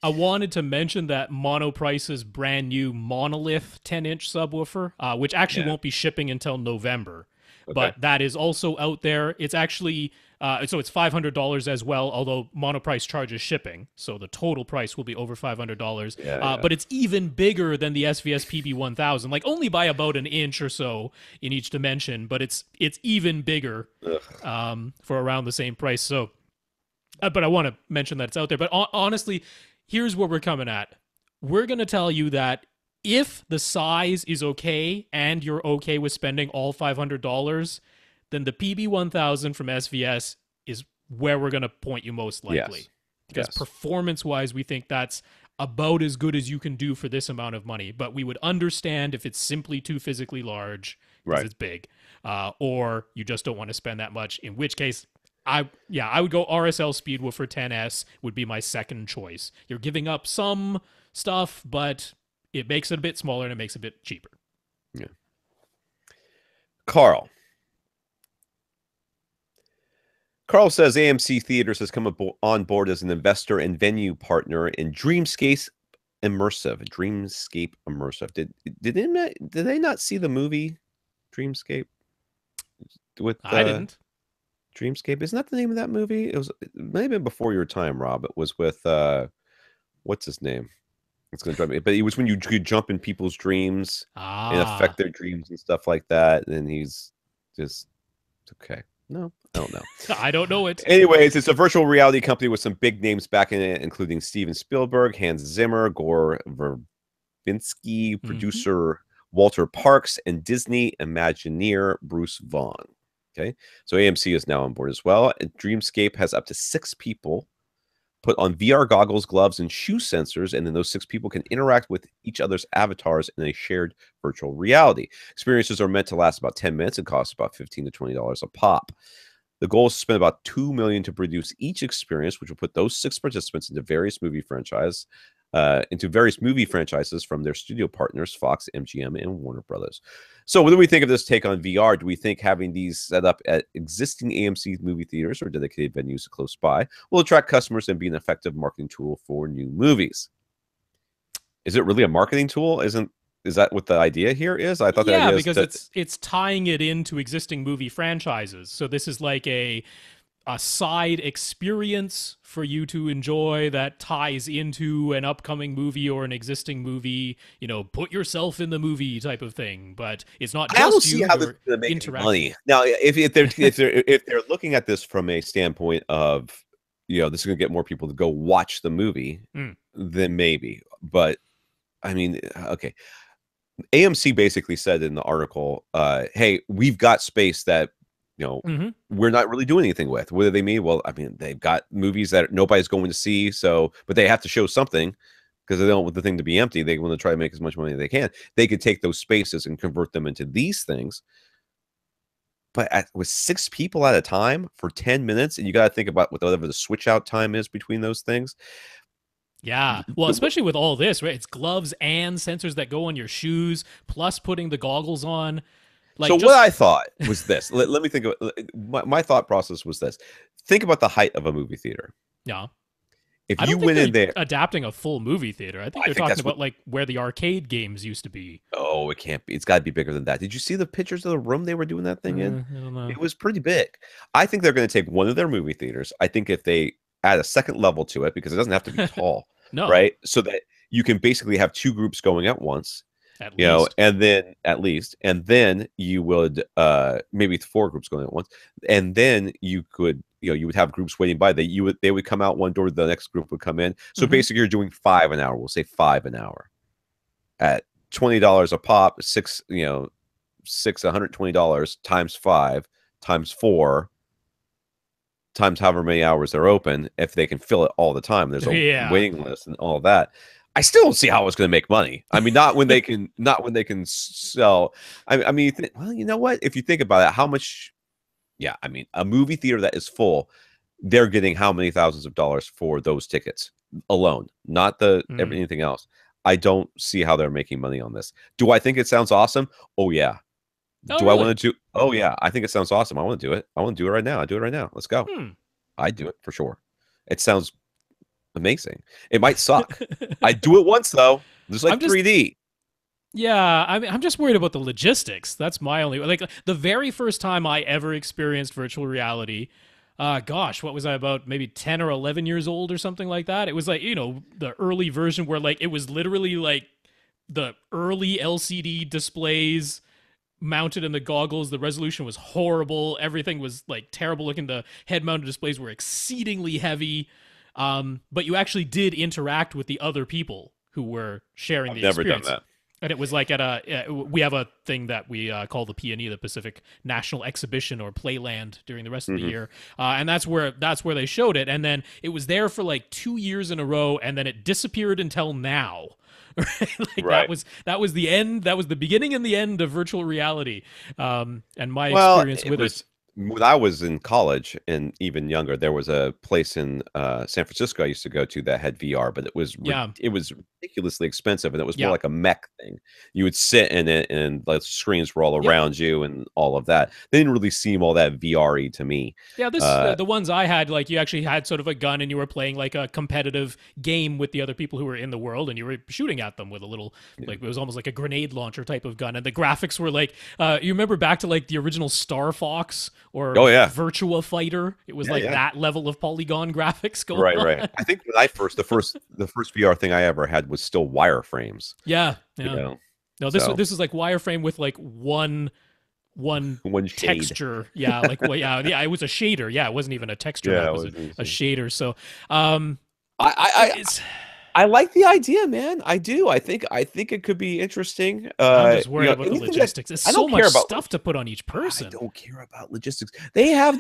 I wanted to mention that Monoprice's brand new Monolith 10-inch subwoofer, which actually won't be shipping until November. Okay. But that is also out there. It's actually so it's $500 as well, although Monoprice charges shipping, so the total price will be over $500. But it's even bigger than the SVS PB1000, like only by about an inch or so in each dimension. But it's even bigger for around the same price. So, but I want to mention that it's out there. But honestly, here's where we're coming at. We're going to tell you that if the size is okay and you're okay with spending all $500, then the PB1000 from SVS is where we're going to point you most likely. Yes. Because performance-wise, we think that's about as good as you can do for this amount of money. But we would understand if it's simply too physically large because it's big, or you just don't want to spend that much, in which case I would go RSL Speedwoofer 10S would be my second choice. You're giving up some stuff, but it makes it a bit smaller and it makes it a bit cheaper. Yeah. Carl says AMC Theaters has come on board as an investor and venue partner in Dreamscape Immersive. Did they not see the movie Dreamscape? I didn't. Dreamscape, isn't that the name of that movie? It may have been before your time, Rob. It was with what's his name? It's gonna drive me. But it was when you could jump in people's dreams and affect their dreams and stuff like that. And he's just okay. No, I don't know. I don't know it. Anyways, it's a virtual reality company with some big names back in it, including Steven Spielberg, Hans Zimmer, Gore Verbinski, producer Walter Parks, and Disney Imagineer Bruce Vaughn. Okay, so AMC is now on board as well. And Dreamscape has up to 6 people put on VR goggles, gloves, and shoe sensors, and then those 6 people can interact with each other's avatars in a shared virtual reality. Experiences are meant to last about 10 minutes and cost about $15 to $20 a pop. The goal is to spend about $2 million to produce each experience, which will put those 6 participants into various movie franchises from their studio partners, Fox, MGM, and Warner Brothers. So what do we think of this take on VR? Do we think having these set up at existing AMC movie theaters or dedicated venues close by will attract customers and be an effective marketing tool for new movies? Is it really a marketing tool? Is that what the idea here is? I thought the idea because it's tying it into existing movie franchises. So this is like a side experience for you to enjoy that ties into an upcoming movie or an existing movie, you know, put yourself in the movie type of thing. But it's not just I don't see how this is going to make money. Now, if they're looking at this from a standpoint of, you know, this is going to get more people to go watch the movie, then maybe. But I mean, okay. AMC basically said in the article, hey, we've got space that, you know, we're not really doing anything with. What do they mean? Well, I mean, they've got movies that nobody's going to see, but they have to show something because they don't want the thing to be empty. They want to try to make as much money as they can. They could take those spaces and convert them into these things. But with 6 people at a time for 10 minutes, and you got to think about whatever the switch out time is between those things. Yeah, well, especially with all this, right? It's gloves and sensors that go on your shoes, plus putting the goggles on. Like what I thought was this. Let me think of it. My thought process was this. Think about the height of a movie theater. Yeah. If you went in there adapting a full movie theater, I think they're talking about like where the arcade games used to be. Oh, it can't be. It's got to be bigger than that. Did you see the pictures of the room they were doing that thing in? I don't know. It was pretty big. I think they're going to take one of their movie theaters. I think if they add a second level to it, because it doesn't have to be tall, no. Right? So that you can basically have two groups going at once. At You know, least. and then you would maybe four groups going at once, and then you could, you would have groups waiting by. They would come out one door, the next group would come in. So basically, you're doing 5 an hour. We'll say 5 an hour at $20 a pop. $120 times 5 times 4 times however many hours they're open. If they can fill it all the time, there's a waiting list and all that. I still don't see how it's going to make money. I mean, not when they can sell. I mean, well, you know what? If you think about it, how much? Yeah, I mean, a movie theater that is full, they're getting how many thousands of dollars for those tickets alone, not anything else. I don't see how they're making money on this. Do I think it sounds awesome? Oh yeah. Oh, do really? I want to do? Oh yeah, I think it sounds awesome. I want to do it. I want to do it right now. I do it right now. Let's go. I do it for sure. It sounds amazing. It might suck. I do it once though. Just like 3D. Yeah, I mean, I'm just worried about the logistics. That's my only, like, the very first time I ever experienced virtual reality. Gosh, what was I, about maybe 10 or 11 years old or something like that? It was like, the early version where like it was literally like the early LCD displays mounted in the goggles. The resolution was horrible. Everything was like terrible looking. The head mounted displays were exceedingly heavy. But you actually did interact with the other people who were sharing the experience. Never done that. And it was like we have a thing that we call the P&E, the Pacific National Exhibition or Playland, during the rest of the year, and that's where they showed it. And then it was there for like 2 years in a row, and then it disappeared until now. Right? That was the end. That was the beginning and the end of virtual reality. And my experience with it. When I was in college and even younger, there was a place in San Francisco I used to go to that had VR, but it was ridiculously expensive, and it was more like a mech thing. You would sit in it, and the screens were all around you, and all of that. They didn't really seem all that VR-y to me. Yeah, the ones I had, like, you actually had sort of a gun, and you were playing like a competitive game with the other people who were in the world, and you were shooting at them with a little, like, it was almost like a grenade launcher type of gun, and the graphics were like, you remember back to like the original Star Fox or Virtua Fighter? It was that level of polygon graphics going on. Right. I think when the first VR thing I ever had was still wireframes. Yeah. No, this is like wireframe with like one texture. Yeah, like it was a shader. Yeah, it wasn't even a texture. Yeah, it was a shader. So, I like the idea, man. I do. I think it could be interesting. I'm just worried about the logistics. There's so much stuff to put on each person. I don't care about logistics. They have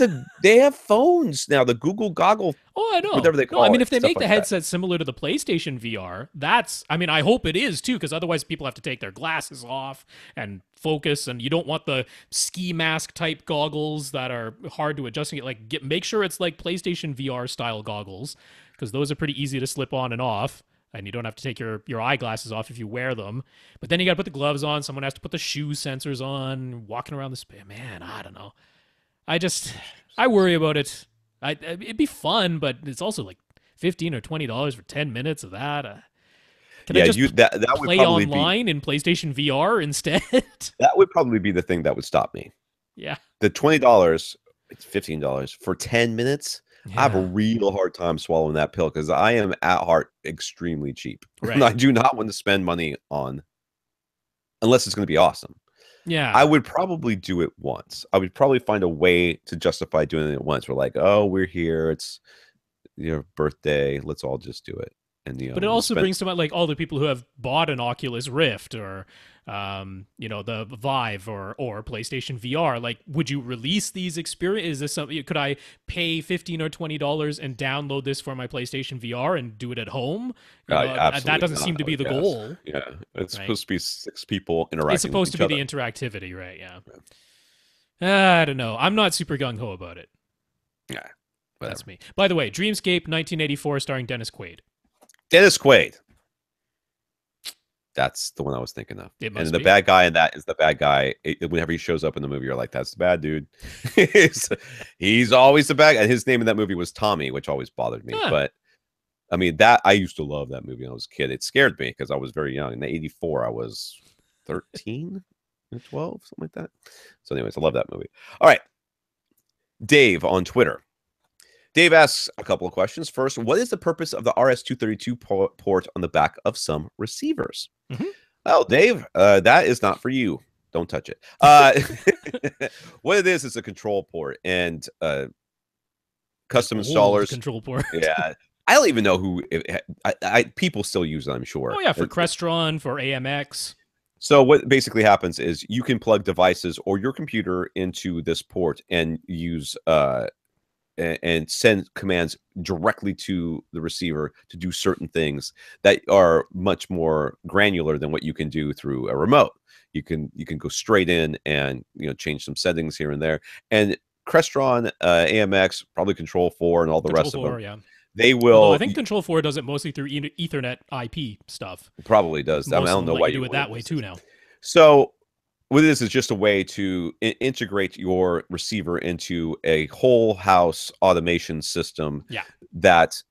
phones now. The Google Goggle. Oh, I know. Whatever they call it. I mean, if they make the headset similar to the PlayStation VR, I hope it is too, because otherwise people have to take their glasses off and focus, and you don't want the ski mask type goggles that are hard to adjust. Make sure it's like PlayStation VR style goggles, because those are pretty easy to slip on and off, and you don't have to take your eyeglasses off if you wear them. But then you got to put the gloves on. Someone has to put the shoe sensors on, walking around the space. Man, I don't know. I worry about it. It'd be fun, but it's also like $15 or $20 for 10 minutes of that. Can I just that would play online in PlayStation VR instead? That would probably be the thing that would stop me. Yeah. The $20, it's $15 for 10 minutes. Yeah. I have a real hard time swallowing that pill, because I am at heart extremely cheap. Right. And I do not want to spend money on, unless it's going to be awesome. Yeah. I would probably do it once. I would probably find a way to justify doing it once. We're like, oh, we're here. It's your birthday. Let's all just do it. And but it also brings to mind like all the people who have bought an Oculus Rift or the Vive or PlayStation VR. Like, would you release these experiences? Is this something? Could I pay $15 or $20 and download this for my PlayStation VR and do it at home? That doesn't seem to be the goal. Yeah, it's supposed to be 6 people interacting. It's supposed to be the interactivity, right? Yeah. I don't know. I'm not super gung ho about it. Yeah, whatever. That's me. By the way, Dreamscape 1984, starring Dennis Quaid. Dennis Quaid. That's the one I was thinking of. And the bad guy in that is the bad guy. Whenever he shows up in the movie, you're like, that's the bad dude. He's always the bad guy. And his name in that movie was Tommy, which always bothered me. Huh. But I mean, I used to love that movie when I was a kid. It scared me because I was very young. In 84, I was 13 or 12, something like that. So anyways, I love that movie. All right. Dave on Twitter. Dave asks a couple of questions. First, what is the purpose of the RS-232 port on the back of some receivers? Mm-hmm. Oh, Dave, that is not for you. Don't touch it. What it is a control port, and custom installers. Control port. Yeah, I don't even know who. People still use it, I'm sure. Oh yeah, for Crestron, for AMX. So what basically happens is you can plug devices or your computer into this port and use and send commands directly to the receiver to do certain things that are much more granular than what you can do through a remote. You can go straight in and change some settings here and there. And Crestron, AMX, probably Control 4, and all the rest of them. Yeah. They will. Although I think Control 4 does it mostly through Ethernet IP stuff. Probably does. I don't know why you do it that way too now. So what this is just a way to integrate your receiver into a whole house automation system that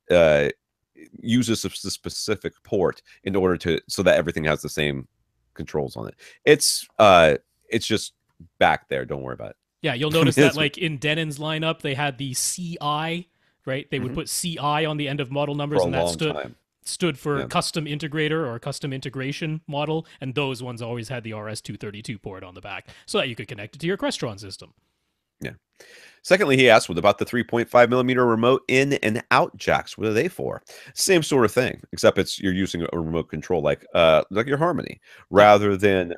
uses a specific port in order so that everything has the same controls on it. It's just back there. Don't worry about it. Yeah, you'll notice that like in Denon's lineup, they had the CI, right? They would put CI on the end of model numbers, and that stood for custom integrator or custom integration model, and those ones always had the RS-232 port on the back so that you could connect it to your Crestron system. Yeah. Secondly, he asked, what about the 3.5 millimeter remote in and out jacks? What are they for? Same sort of thing, except you're using a remote control like your Harmony. Rather than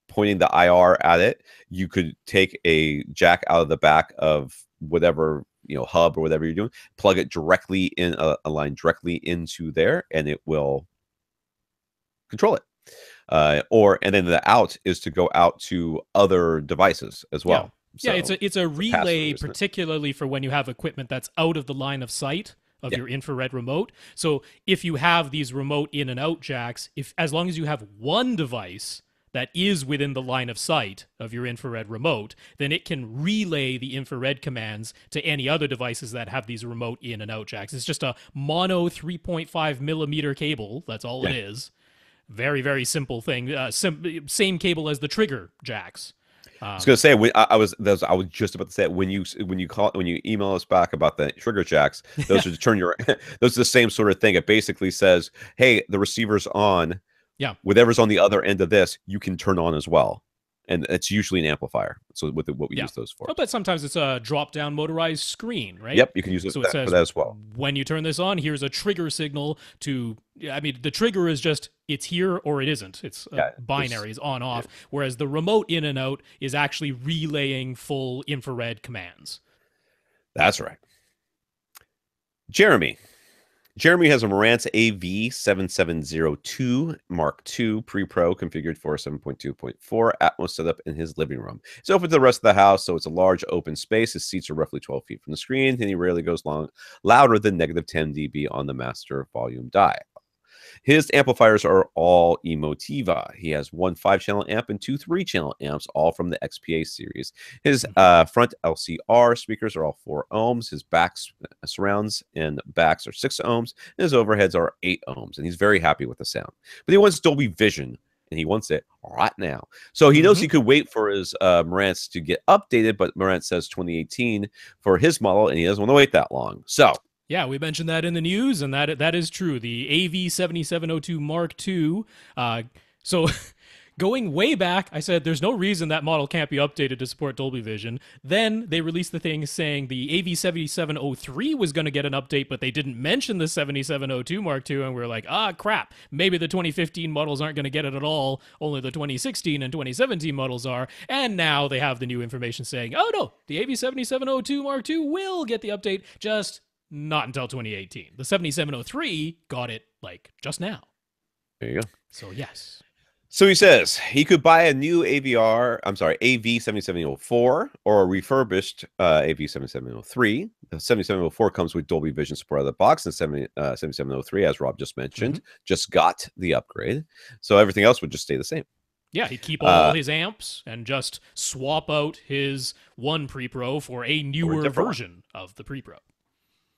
pointing the IR at it, you could take a jack out of the back of whatever hub or whatever you're doing, plug it directly in a line directly into there, and it will control it. And then the out is to go out to other devices as well. Yeah, it's a relay, particularly for when you have equipment that's out of the line of sight of your infrared remote. So if you have these remote in and out jacks, as long as you have one device that is within the line of sight of your infrared remote, then it can relay the infrared commands to any other devices that have these remote in and out jacks. It's just a mono 3.5 millimeter cable. That's all it is. Very, very simple thing. Same cable as the trigger jacks. I was going to say, I was just about to say it. When you email us back about the trigger jacks, those are to turn those are the same sort of thing. It basically says, hey, the receiver's on. Yeah. Whatever's on the other end of this, you can turn on as well. And it's usually an amplifier. So what we use those for. But sometimes it's a drop-down motorized screen, right? Yep, you can use it, for that as well. When you turn this on, here's a trigger signal to... I mean, the trigger is just, it's here or it isn't. It's binary, it's on-off. Yeah. Whereas the remote in and out is actually relaying full infrared commands. That's right. Jeremy has a Marantz AV7702 Mark II Pre-Pro configured for 7.2.4 Atmos setup in his living room. It's open to the rest of the house, so it's a large open space. His seats are roughly 12 feet from the screen, and he rarely goes louder than -10 dB on the master volume dial. His amplifiers are all Emotiva. He has one 5-channel amp and two 3-channel amps, all from the XPA series. His front LCR speakers are all 4 ohms. His backs, surrounds and backs are 6 ohms. And his overheads are 8 ohms. And he's very happy with the sound. But he wants Dolby Vision, and he wants it right now. So he knows he could wait for his Marantz to get updated, but Marantz says 2018 for his model, and he doesn't want to wait that long. So... yeah, we mentioned that in the news, and that is true. The AV7702 Mark II. So going way back, I said there's no reason that model can't be updated to support Dolby Vision. Then they released the thing saying the AV7703 was going to get an update, but they didn't mention the 7702 Mark II, and we were like, crap, maybe the 2015 models aren't going to get it at all, only the 2016 and 2017 models are. And now they have the new information saying, oh no, the AV7702 Mark II will get the update, just not until 2018. The 7703 got it like just now. There you go. So yes. So he says he could buy a new AV7704 or a refurbished AV7703. The 7704 comes with Dolby Vision support out of the box, and 7703, as Rob just mentioned, just got the upgrade. So everything else would just stay the same. Yeah, he'd keep all his amps and just swap out his one Pre-Pro for a newer version of the Pre-Pro.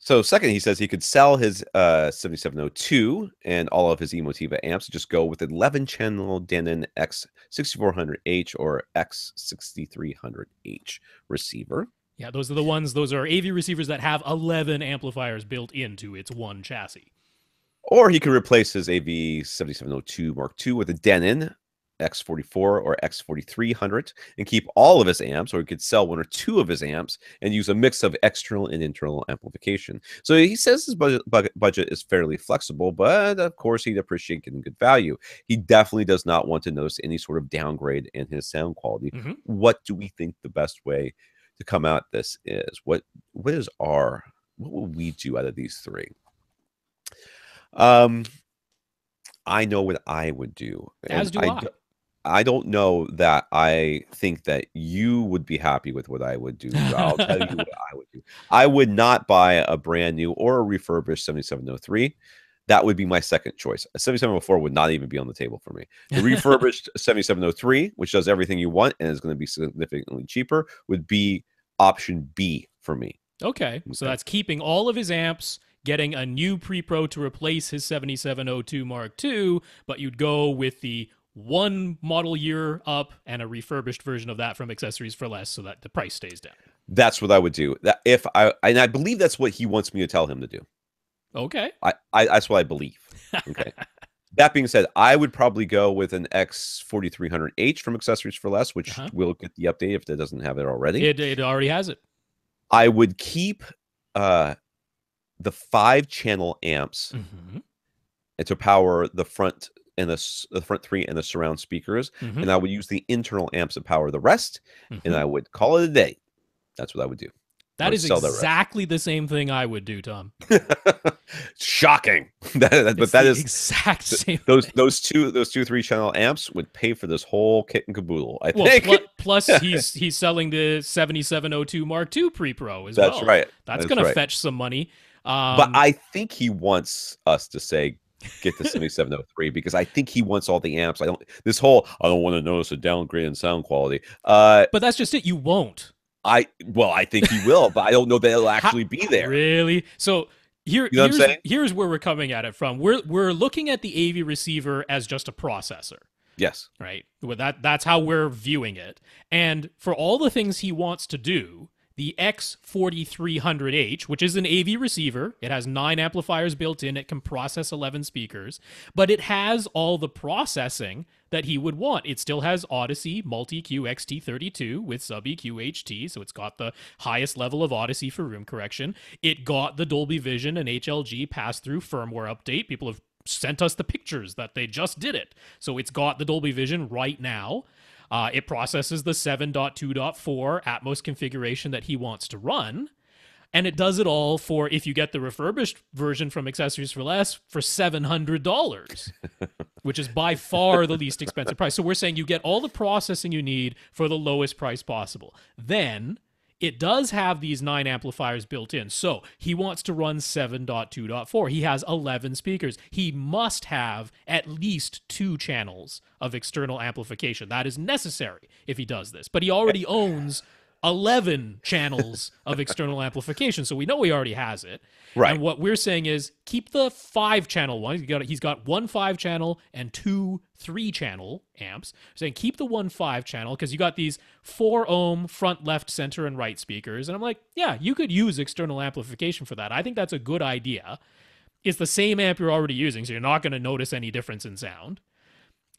So second, he says he could sell his 7702 and all of his Emotiva amps and just go with an 11-channel Denon X6400H or X6300H receiver. Yeah, those are the ones. Those are AV receivers that have 11 amplifiers built into its one chassis. Or he could replace his AV 7702 Mark II with a Denon X44 or X4300 and keep all of his amps, or he could sell one or two of his amps and use a mix of external and internal amplification. So he says his budget is fairly flexible, but of course he'd appreciate getting good value. He definitely does not want to notice any sort of downgrade in his sound quality. What do we think the best way to come out this is? What will we do out of these three? I know what I would do. As do I. I don't know that I think that you would be happy with what I would do. I'll tell you what I would do. I would not buy a brand new or a refurbished 7703. That would be my second choice. A 7704 would not even be on the table for me. The refurbished 7703, which does everything you want and is going to be significantly cheaper, would be option B for me. Okay. So that's keeping all of his amps, getting a new pre-pro to replace his 7702 Mark II, but you'd go with the one model year up and a refurbished version of that from Accessories for Less so that the price stays down. That's what I would do. I believe that's what he wants me to tell him to do. Okay. That's what I believe. Okay. That being said, I would probably go with an X4300H from Accessories for Less, which will get the update if it doesn't have it already. It already has it. I would keep the 5-channel amps and to power the front and the front three and the surround speakers, and I would use the internal amps to power the rest, and I would call it a day. That's what I would do. That is exactly the same thing I would do, Tom. Shocking. But that is exact same. Those two 3-channel amps would pay for this whole kit and caboodle. I think. Plus he's selling the 7702 Mark II pre-pro as well. That's right. That's going to fetch some money. But I think he wants us to say, get the 7703, because I think he wants all the amps. I don't want to notice a downgrade in sound quality. But that's just it. You won't. I think he will, but I don't know that it'll actually be there. Really? So here's where we're coming at it from. We're looking at the AV receiver as just a processor. Yes. Right. Well, that's how we're viewing it. And for all the things he wants to do, the X4300H, which is an AV receiver, it has 9 amplifiers built in, it can process 11 speakers, but it has all the processing that he would want. It still has Odyssey Multi-Q XT32 with sub-EQ HT, so it's got the highest level of Odyssey for room correction. It got the Dolby Vision and HLG pass-through firmware update. People have sent us the pictures that they just did it. So it's got the Dolby Vision right now. It processes the 7.2.4 Atmos configuration that he wants to run. And it does it all for, if you get the refurbished version from Accessories for Less, for $700, which is by far the least expensive price. So we're saying you get all the processing you need for the lowest price possible. Then it does have these 9 amplifiers built in. So he wants to run 7.2.4. He has 11 speakers. He must have at least 2 channels of external amplification. That is necessary if he does this. But he already owns 11 channels of external amplification. So we know he already has it. Right. And what we're saying is keep the 5-channel one. He's got 1 5-channel and 2 3-channel amps. We're saying keep the 1 5-channel because you got these 4-ohm front, left, center, and right speakers. And I'm like, yeah, you could use external amplification for that. I think that's a good idea. It's the same amp you're already using, so you're not going to notice any difference in sound.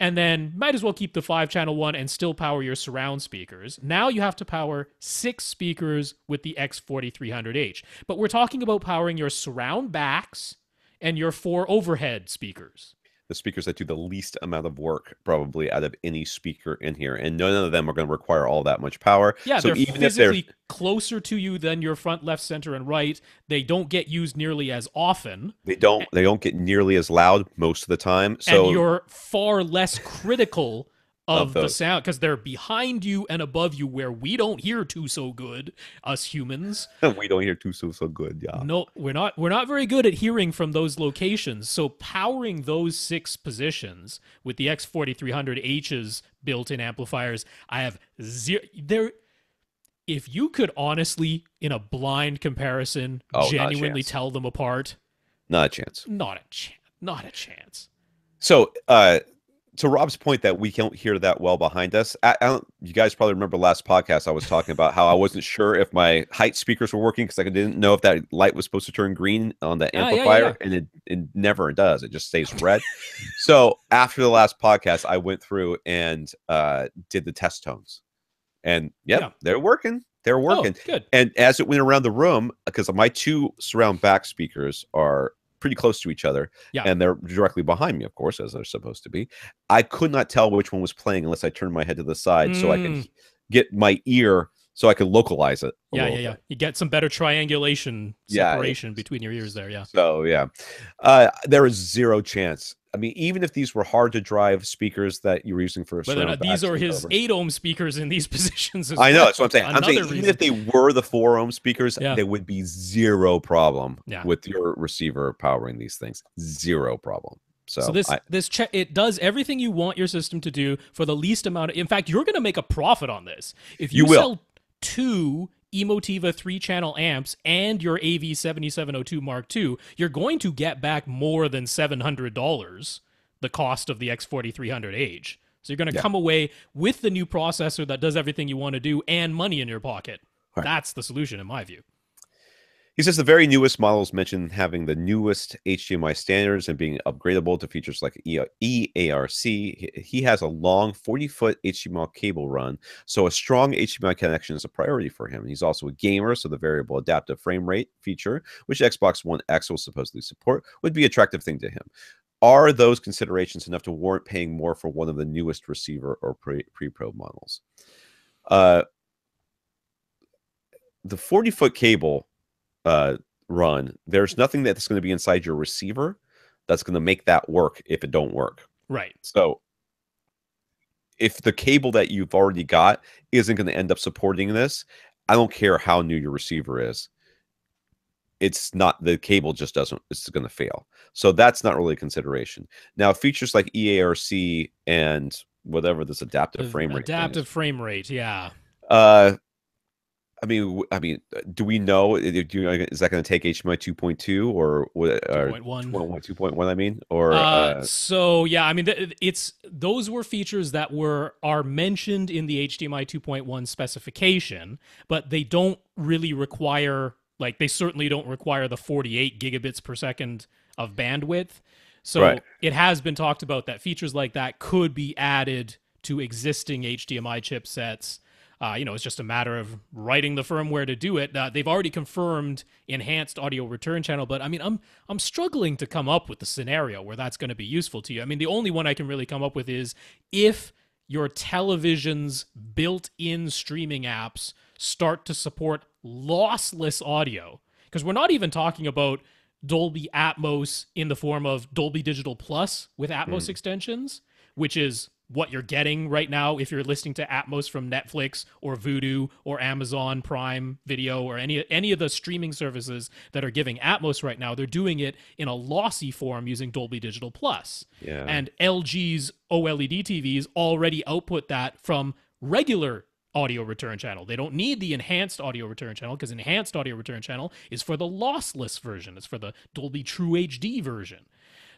And then might as well keep the 5-channel one and still power your surround speakers. Now you have to power 6 speakers with the X4300H. But we're talking about powering your surround backs and your 4 overhead speakers. The speakers that do the least amount of work probably out of any speaker in here. And none of them are going to require all that much power. Yeah, so they're even physically if they're closer to you than your front, left, center, and right. They don't get used nearly as often. They don't get nearly as loud most of the time. So and you're far less critical of the sound because they're behind you and above you where we don't hear too so good, us humans. We don't hear too so good, yeah. No, we're not very good at hearing from those locations. So powering those 6 positions with the X4300H's built-in amplifiers, I have zero there. If you could honestly, in a blind comparison, genuinely tell them apart, not a chance. Not a chance. So, to Rob's point that we can't hear that well behind us, you guys probably remember last podcast I was talking about how I wasn't sure if my height speakers were working because I didn't know if that light was supposed to turn green on the amplifier, and it never does. It just stays red. So after the last podcast, I went through and did the test tones, and they're working. They're working. Oh, good. And as it went around the room, because my two surround back speakers are pretty close to each other, and they're directly behind me, of course, as they're supposed to be. I could not tell which one was playing unless I turned my head to the side so I could get my ear so I could localize it. Yeah. You get some better triangulation separation between your ears there. Yeah. So there is zero chance. I mean, even if these were hard to drive speakers that you were using for these are his 8-ohm speakers in these positions. I know. That's what I'm saying. I'm saying even if they were the 4-ohm speakers, there would be zero problem with your receiver powering these things. Zero problem. So this it does everything you want your system to do for the least amount of. In fact, you're going to make a profit on this if you sell 2 Emotiva 3-channel amps and your AV7702 Mark II, you're going to get back more than $700, the cost of the X4300H. So you're going to come away with the new processor that does everything you want to do and money in your pocket. Right. That's the solution, in my view. He says the very newest models mention having the newest HDMI standards and being upgradable to features like EARC. He has a long 40-foot HDMI cable run, so a strong HDMI connection is a priority for him. He's also a gamer, so the variable adaptive frame rate feature, which Xbox One X will supposedly support, would be an attractive thing to him. Are those considerations enough to warrant paying more for one of the newest receiver or pre-pro models? The 40-foot cable run, there's nothing that's going to be inside your receiver that's going to make that work if it don't work. Right. So if the cable that you've already got isn't going to end up supporting this, I don't care how new your receiver is. It's not, the cable just doesn't, it's going to fail. So that's not really a consideration. Now, features like EARC and whatever this adaptive frame rate. Adaptive frame rate, yeah. I mean, do we know? Is that going to take HDMI 2.2 or 2.1? 2.1, I mean, or so yeah, I mean, those were features that are mentioned in the HDMI 2.1 specification, but they don't really require, like, they certainly don't require the 48 gigabits per second of bandwidth. So it has been talked about that features like that could be added to existing HDMI chipsets. It's just a matter of writing the firmware to do it. They've already confirmed enhanced audio return channel, but I mean, I'm struggling to come up with the scenario where that's going to be useful to you. I mean, the only one I can really come up with is if your television's built-in streaming apps start to support lossless audio, because we're not even talking about Dolby Atmos in the form of Dolby Digital Plus with Atmos extensions, which is what you're getting right now if you're listening to Atmos from Netflix or Vudu or Amazon Prime Video or any of the streaming services that are giving Atmos right now. They're doing it in a lossy form using Dolby Digital Plus. Yeah. And LG's OLED TVs already output that from regular audio return channel. They don't need the enhanced audio return channel because enhanced audio return channel is for the lossless version. It's for the Dolby True HD version.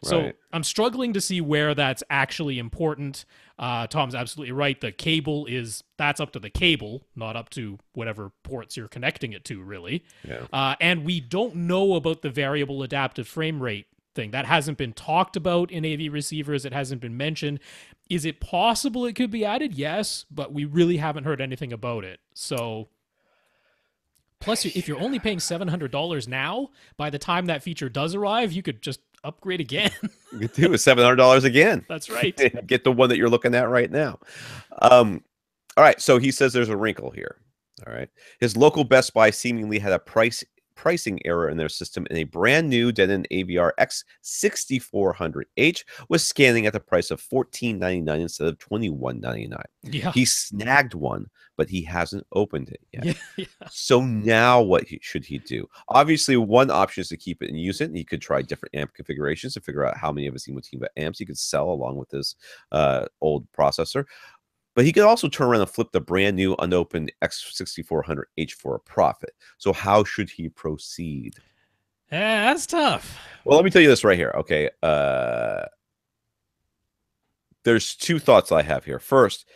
So I'm struggling to see where that's actually important. Tom's absolutely right. The cable that's up to the cable, not up to whatever ports you're connecting it to, really. Yeah. And we don't know about the variable adaptive frame rate thing. That hasn't been talked about in AV receivers. It hasn't been mentioned. Is it possible it could be added? Yes, but we really haven't heard anything about it. So, plus, if you're only paying $700 now, by the time that feature does arrive, you could just upgrade again. You could do it $700 again. That's right. Get the one that you're looking at right now. All right. So he says there's a wrinkle here. All right. His local Best Buy seemingly had a pricing error in their system, and a brand new Denon AVR X6400H was scanning at the price of $14.99 instead of $21.99. Yeah. He snagged one, but he hasn't opened it yet. Yeah. So now what should he do? Obviously, one option is to keep it and use it. And he could try different amp configurations to figure out how many of his Emotiva amps he could sell along with his old processor. But he could also turn around and flip the brand new unopened X6400H for a profit. So how should he proceed? That's tough. Well, let me tell you this right here. Okay. there's two thoughts I have here. First,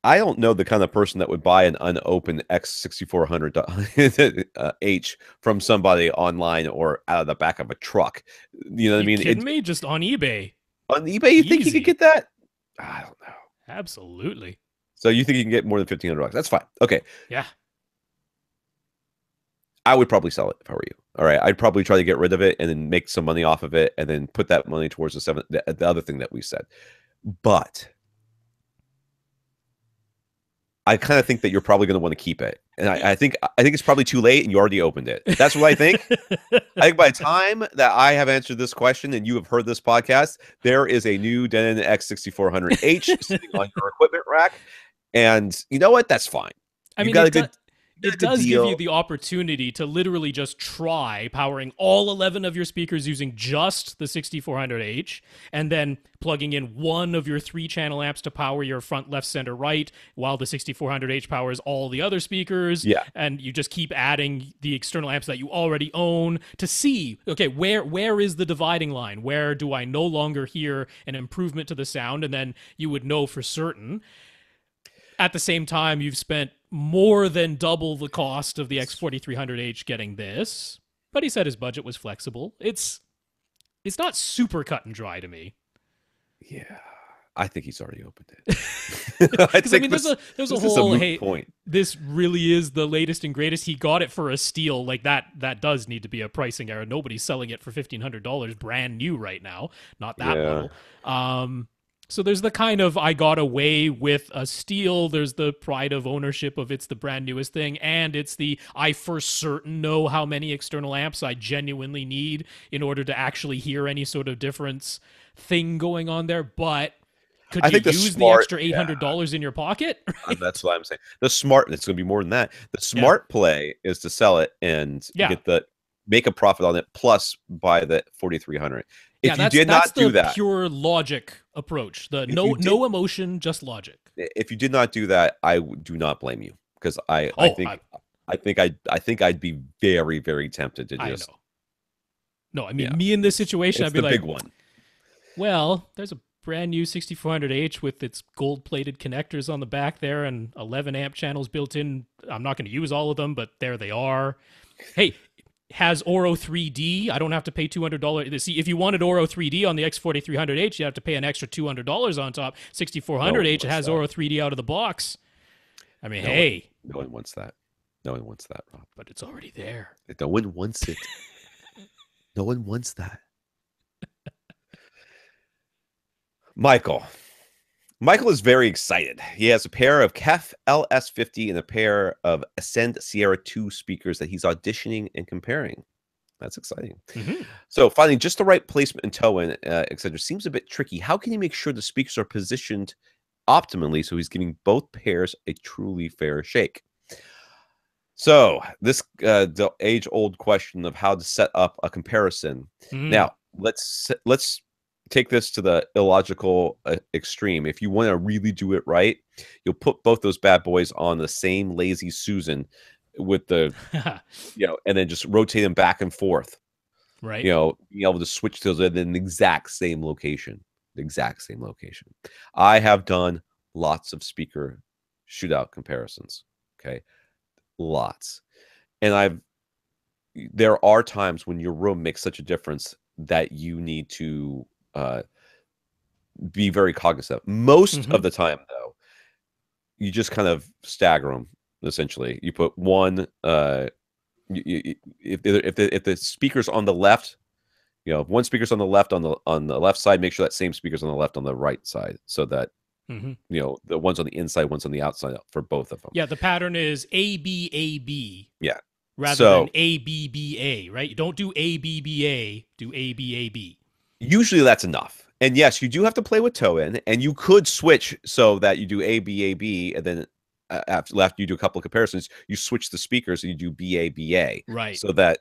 I don't know the kind of person that would buy an unopened X6400 H from somebody online or out of the back of a truck. You know what I mean? Kidding me? Just on eBay. On eBay, you think you could get that? I don't know. Absolutely. So you think you can get more than $1,500? That's fine. Okay. Yeah. I would probably sell it if I were you. All right. I'd probably try to get rid of it and then make some money off of it and then put that money towards the other thing that we said. But I kind of think that you're probably going to want to keep it. And I think it's probably too late and you already opened it. That's what I think. I think by the time that I have answered this question and you have heard this podcast, there is a new Denon X6400H sitting on your equipment rack. And you know what? That's fine. I mean, it does give you the opportunity to literally just try powering all 11 of your speakers using just the 6400H and then plugging in one of your 3-channel amps to power your front, left, center, right, while the 6400H powers all the other speakers. Yeah. And you just keep adding the external amps that you already own to see, okay, where is the dividing line? Where do I no longer hear an improvement to the sound? And then you would know for certain. At the same time, you've spent more than double the cost of the X4300H getting this, but he said his budget was flexible. It's not super cut and dry to me. Yeah, I think he's already opened it. I mean, there's a whole point. This really is the latest and greatest. He got it for a steal. Like that does need to be a pricing error. Nobody's selling it for $1,500 brand new right now. Not that little. So there's the kind of I got away with a steal. There's the pride of ownership of it's the brand newest thing. And it's the I for certain know how many external amps I genuinely need in order to actually hear any sort of difference thing going on there. But could you use the extra $800 in your pocket? Right? That's what I'm saying. It's going to be more than that. The smart play is to sell it and make a profit on it plus buy the 4300. If you did not do that, pure logic approach. The no emotion, just logic. If you did not do that, I do not blame you because I think I'd be very, very tempted to just. I know. No, I mean me in this situation, I'd be like, big one. Well, there's a brand new 6400H with its gold-plated connectors on the back there and 11 amp channels built in. I'm not going to use all of them, but there they are. Hey. Has Oro 3D. I don't have to pay $200. See, if you wanted Oro 3D on the X4300H, you have to pay an extra $200 on top. 6400H, it has Oro 3D out of the box. I mean, no one wants that. No one wants that, Rob. But it's already there. No one wants it. No one wants that. Michael is very excited. He has a pair of KEF LS50 and a pair of Ascend Sierra 2 speakers that he's auditioning and comparing. That's exciting. Mm-hmm. So finding just the right placement and toe-in, etc., seems a bit tricky. How can he make sure the speakers are positioned optimally so he's giving both pairs a truly fair shake? So this the age-old question of how to set up a comparison. Mm-hmm. Now let's take this to the illogical extreme. If you want to really do it right, you'll put both those bad boys on the same Lazy Susan with the, and then just rotate them back and forth. Right. Being able to switch those in the exact same location. I have done lots of speaker shootout comparisons. Okay. Lots. And there are times when your room makes such a difference that you need to be very cognizant. Most of the time, though, you just kind of stagger them. Essentially, you put one. If the speaker's on the left, if one speaker's on the left on the left side, make sure that same speaker's on the left on the right side, so that the one's on the inside, one's on the outside for both of them. Yeah, the pattern is ABAB. Yeah. Rather than ABBA, right? You don't do ABBA, do ABAB. Usually that's enough. And yes, you do have to play with toe-in, and you could switch so that you do ABAB, and then after you do a couple of comparisons, you switch the speakers and you do BABA. Right. So that,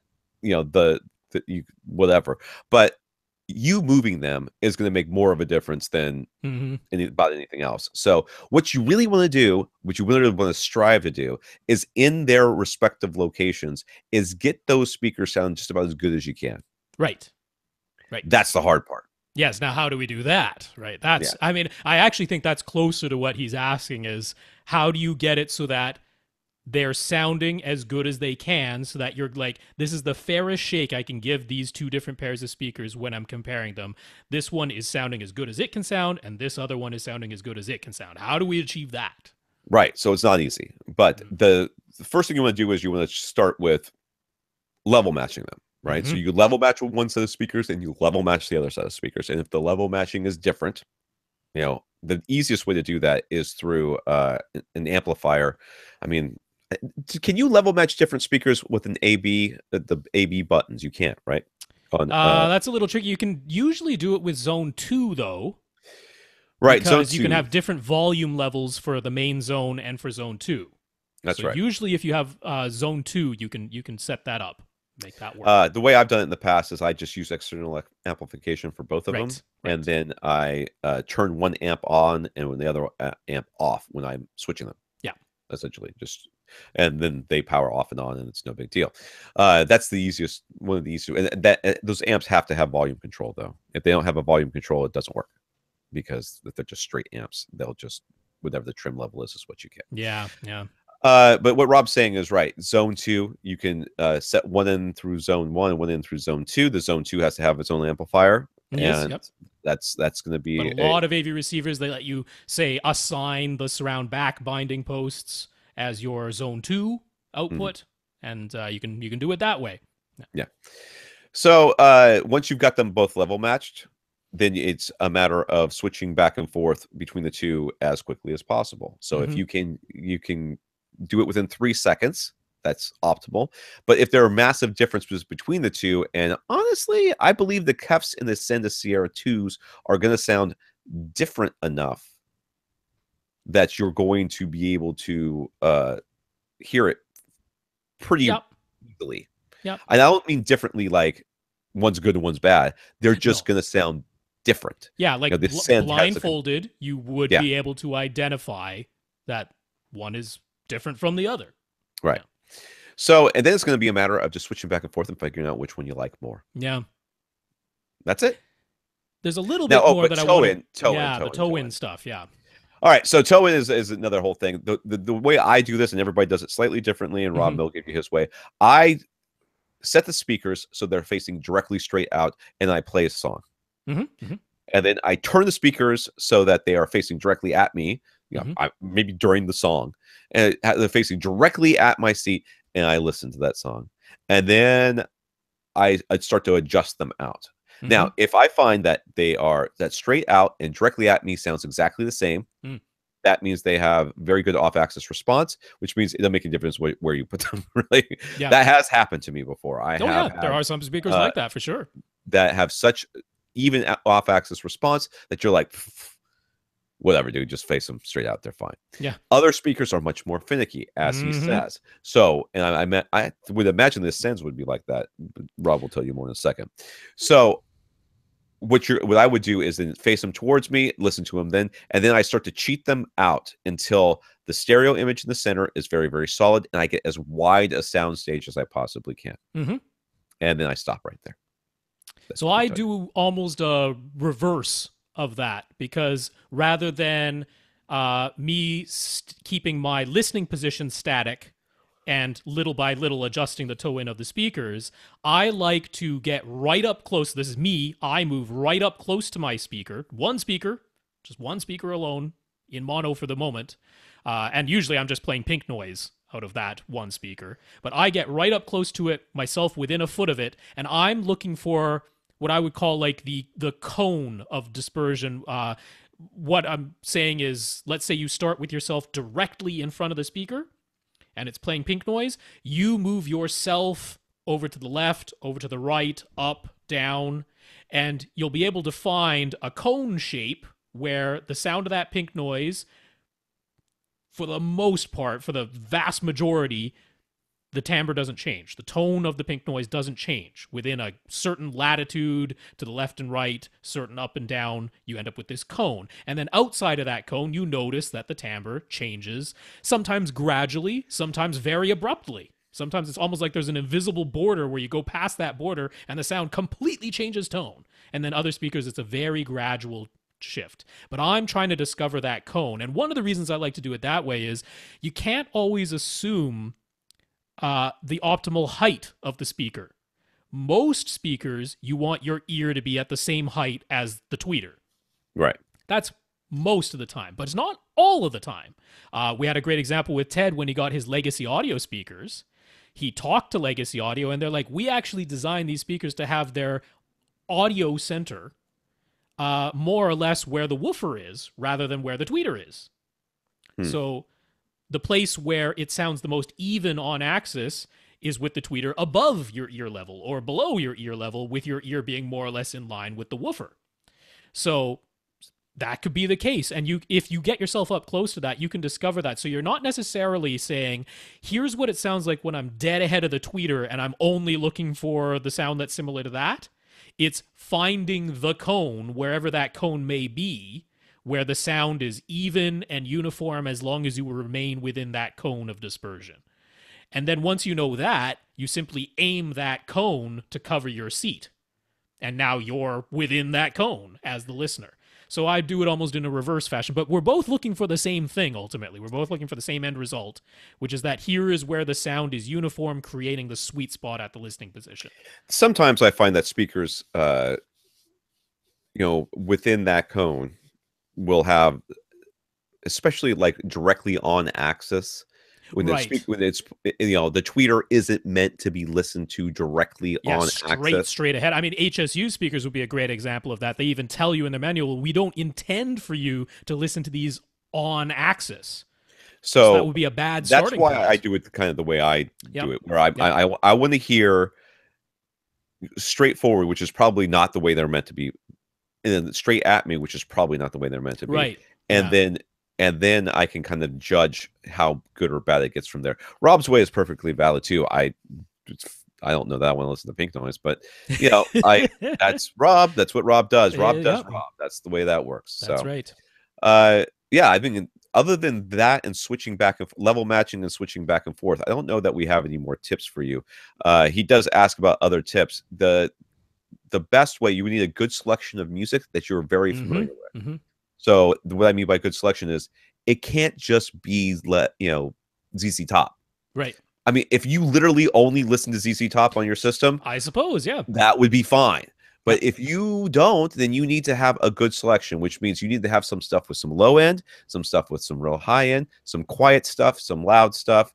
whatever. But you moving them is going to make more of a difference than about anything else. So what you really want to do, what you really want to strive to do, is in their respective locations, is get those speakers sound just about as good as you can. Right. That's the hard part. Yes. Now, how do we do that? Right. Yeah. I mean, I actually think that's closer to what he's asking is how do you get it so that they're sounding as good as they can so that you're like, this is the fairest shake I can give these two different pairs of speakers when I'm comparing them. This one is sounding as good as it can sound, and this other one is sounding as good as it can sound. How do we achieve that? Right. So it's not easy. But the first thing you want to do is you want to start with level matching them. Right. So you level match with one set of speakers and you level match the other set of speakers. And if the level matching is different, the easiest way to do that is through an amplifier. I mean, can you level match different speakers with an AB, the AB buttons? You can't, right? That's a little tricky. You can usually do it with zone 2, though. Right. Because you can have different volume levels for the main zone and for zone 2. That's right. Usually if you have zone 2, you can set that up. Make that work. The way I've done it in the past is I just use external amplification for both of them, and then I turn one amp on and the other amp off when I'm switching them. Yeah, essentially, and then they power off and on, and it's no big deal. That's the easiest, one of the easiest. And those amps have to have volume control, though. If they don't have a volume control, it doesn't work because if they're just straight amps, they'll just whatever the trim level is what you get. Yeah, yeah. But what Rob's saying is right. Zone 2, you can set one in through zone 1 and one in through zone 2. The zone 2 has to have its own amplifier. Yes, and that's going to be but a lot of AV receivers, they let you say assign the surround back binding posts as your zone 2 output, and you can do it that way. Yeah. So once you've got them both level matched, then it's a matter of switching back and forth between the two as quickly as possible. So if you can do it within 3 seconds, that's optimal. But if there are massive differences between the two, and honestly, I believe the Kefs and the Senda Sierra 2s are going to sound different enough that you're going to be able to hear it pretty easily. Yep. And I don't mean differently like one's good and one's bad. They're just going to sound different. Yeah, like blindfolded, you would be able to identify that one is different from the other. Right. Yeah. So, and then it's going to be a matter of just switching back and forth and figuring out which one you like more. Yeah. That's it. There's a little bit more that I want to... the toe-in stuff, yeah. All right, so toe-in is another whole thing. The way I do this, and everybody does it slightly differently, and Rob will give you his way. I set the speakers so they're facing directly straight out, and I play a song. And then I turn the speakers so that they are facing directly at me, maybe during the song, and they're facing directly at my seat, and I listen to that song. And then I start to adjust them out. Now, if I find that that straight out and directly at me sounds exactly the same, that means they have very good off-axis response, which means it doesn't make a difference where you put them. Really, that has happened to me before. There are some speakers like that for sure that have such even off-axis response that you're like, whatever, dude, just face them straight out. They're fine. Yeah. Other speakers are much more finicky, as he says. So, and I would imagine the Sens would be like that. Rob will tell you more in a second. So, what I would do is then face them towards me, listen to them then, and then I start to cheat them out until the stereo image in the center is very, very solid, and I get as wide a sound stage as I possibly can. And then I stop right there. So I do almost a reverse of that, because rather than me keeping my listening position static and little by little adjusting the toe in of the speakers, I like to get right up close. This is me. I move right up close to my speaker. Just one speaker alone in mono for the moment. And usually I'm just playing pink noise out of that one speaker. But I get right up close to it, myself within a foot of it, and I'm looking for what I would call like the cone of dispersion. What I'm saying is, let's say you start with yourself directly in front of the speaker, and it's playing pink noise. You move yourself over to the left, over to the right, up, down, and you'll be able to find a cone shape where the sound of that pink noise, for the most part, for the vast majority, the timbre doesn't change. The tone of the pink noise doesn't change. Within a certain latitude to the left and right, certain up and down, you end up with this cone. And then outside of that cone, you notice that the timbre changes, sometimes gradually, sometimes very abruptly. Sometimes it's almost like there's an invisible border where you go past that border and the sound completely changes tone. and then other speakers it's a very gradual shift. But I'm trying to discover that cone. And one of the reasons I like to do it that way is you can't always assume the optimal height of the speaker. Most speakers, you want your ear to be at the same height as the tweeter. Right. That's most of the time, but it's not all of the time. We had a great example with Ted when he got his Legacy Audio speakers. He talked to Legacy Audio, and they're like, we actually designed these speakers to have their audio center more or less where the woofer is rather than where the tweeter is. So the place where it sounds the most even on axis is with the tweeter above your ear level or below your ear level, with your ear being more or less in line with the woofer. So that could be the case. And if you get yourself up close to that, you can discover that. So you're not necessarily saying, here's what it sounds like when I'm dead ahead of the tweeter and I'm only looking for the sound that's similar to that. It's finding the cone, wherever that cone may be, where the sound is even and uniform as long as you remain within that cone of dispersion. And then once you know that, you simply aim that cone to cover your seat. And now you're within that cone as the listener. So I do it almost in a reverse fashion, but we're both looking for the same thing ultimately. We're both looking for the same end result, which is that here is where the sound is uniform, creating the sweet spot at the listening position. Sometimes I find that speakers, within that cone will have, especially like directly on axis, when Right. the tweeter isn't meant to be listened to directly on axis. Straight ahead. I mean, HSU speakers would be a great example of that. They even tell you in their manual, we don't intend for you to listen to these on axis. So that would be a bad starting point. That's why I do it kind of the way I do it, where I want to hear straightforward, which is probably not the way they're meant to be, and then straight at me, which is probably not the way they're meant to be. Right. And then I can kind of judge how good or bad it gets from there. Rob's way is perfectly valid too. I don't know that I want to listen to Pink Noise, but that's Rob. That's what Rob does. Rob does Rob. That's the way that works. That's right. I think other than that and switching back and level matching and switching back and forth, I don't know that we have any more tips for you. He does ask about other tips. The best way, you would need a good selection of music that you're very familiar with. Mm-hmm. So what I mean by good selection is it can't just be ZZ Top. Right. I mean, if you literally only listen to ZZ Top on your system, I suppose, yeah, that would be fine. But if you don't, then you need to have a good selection, which means you need to have some stuff with some low end, some stuff with some real high end, some quiet stuff, some loud stuff.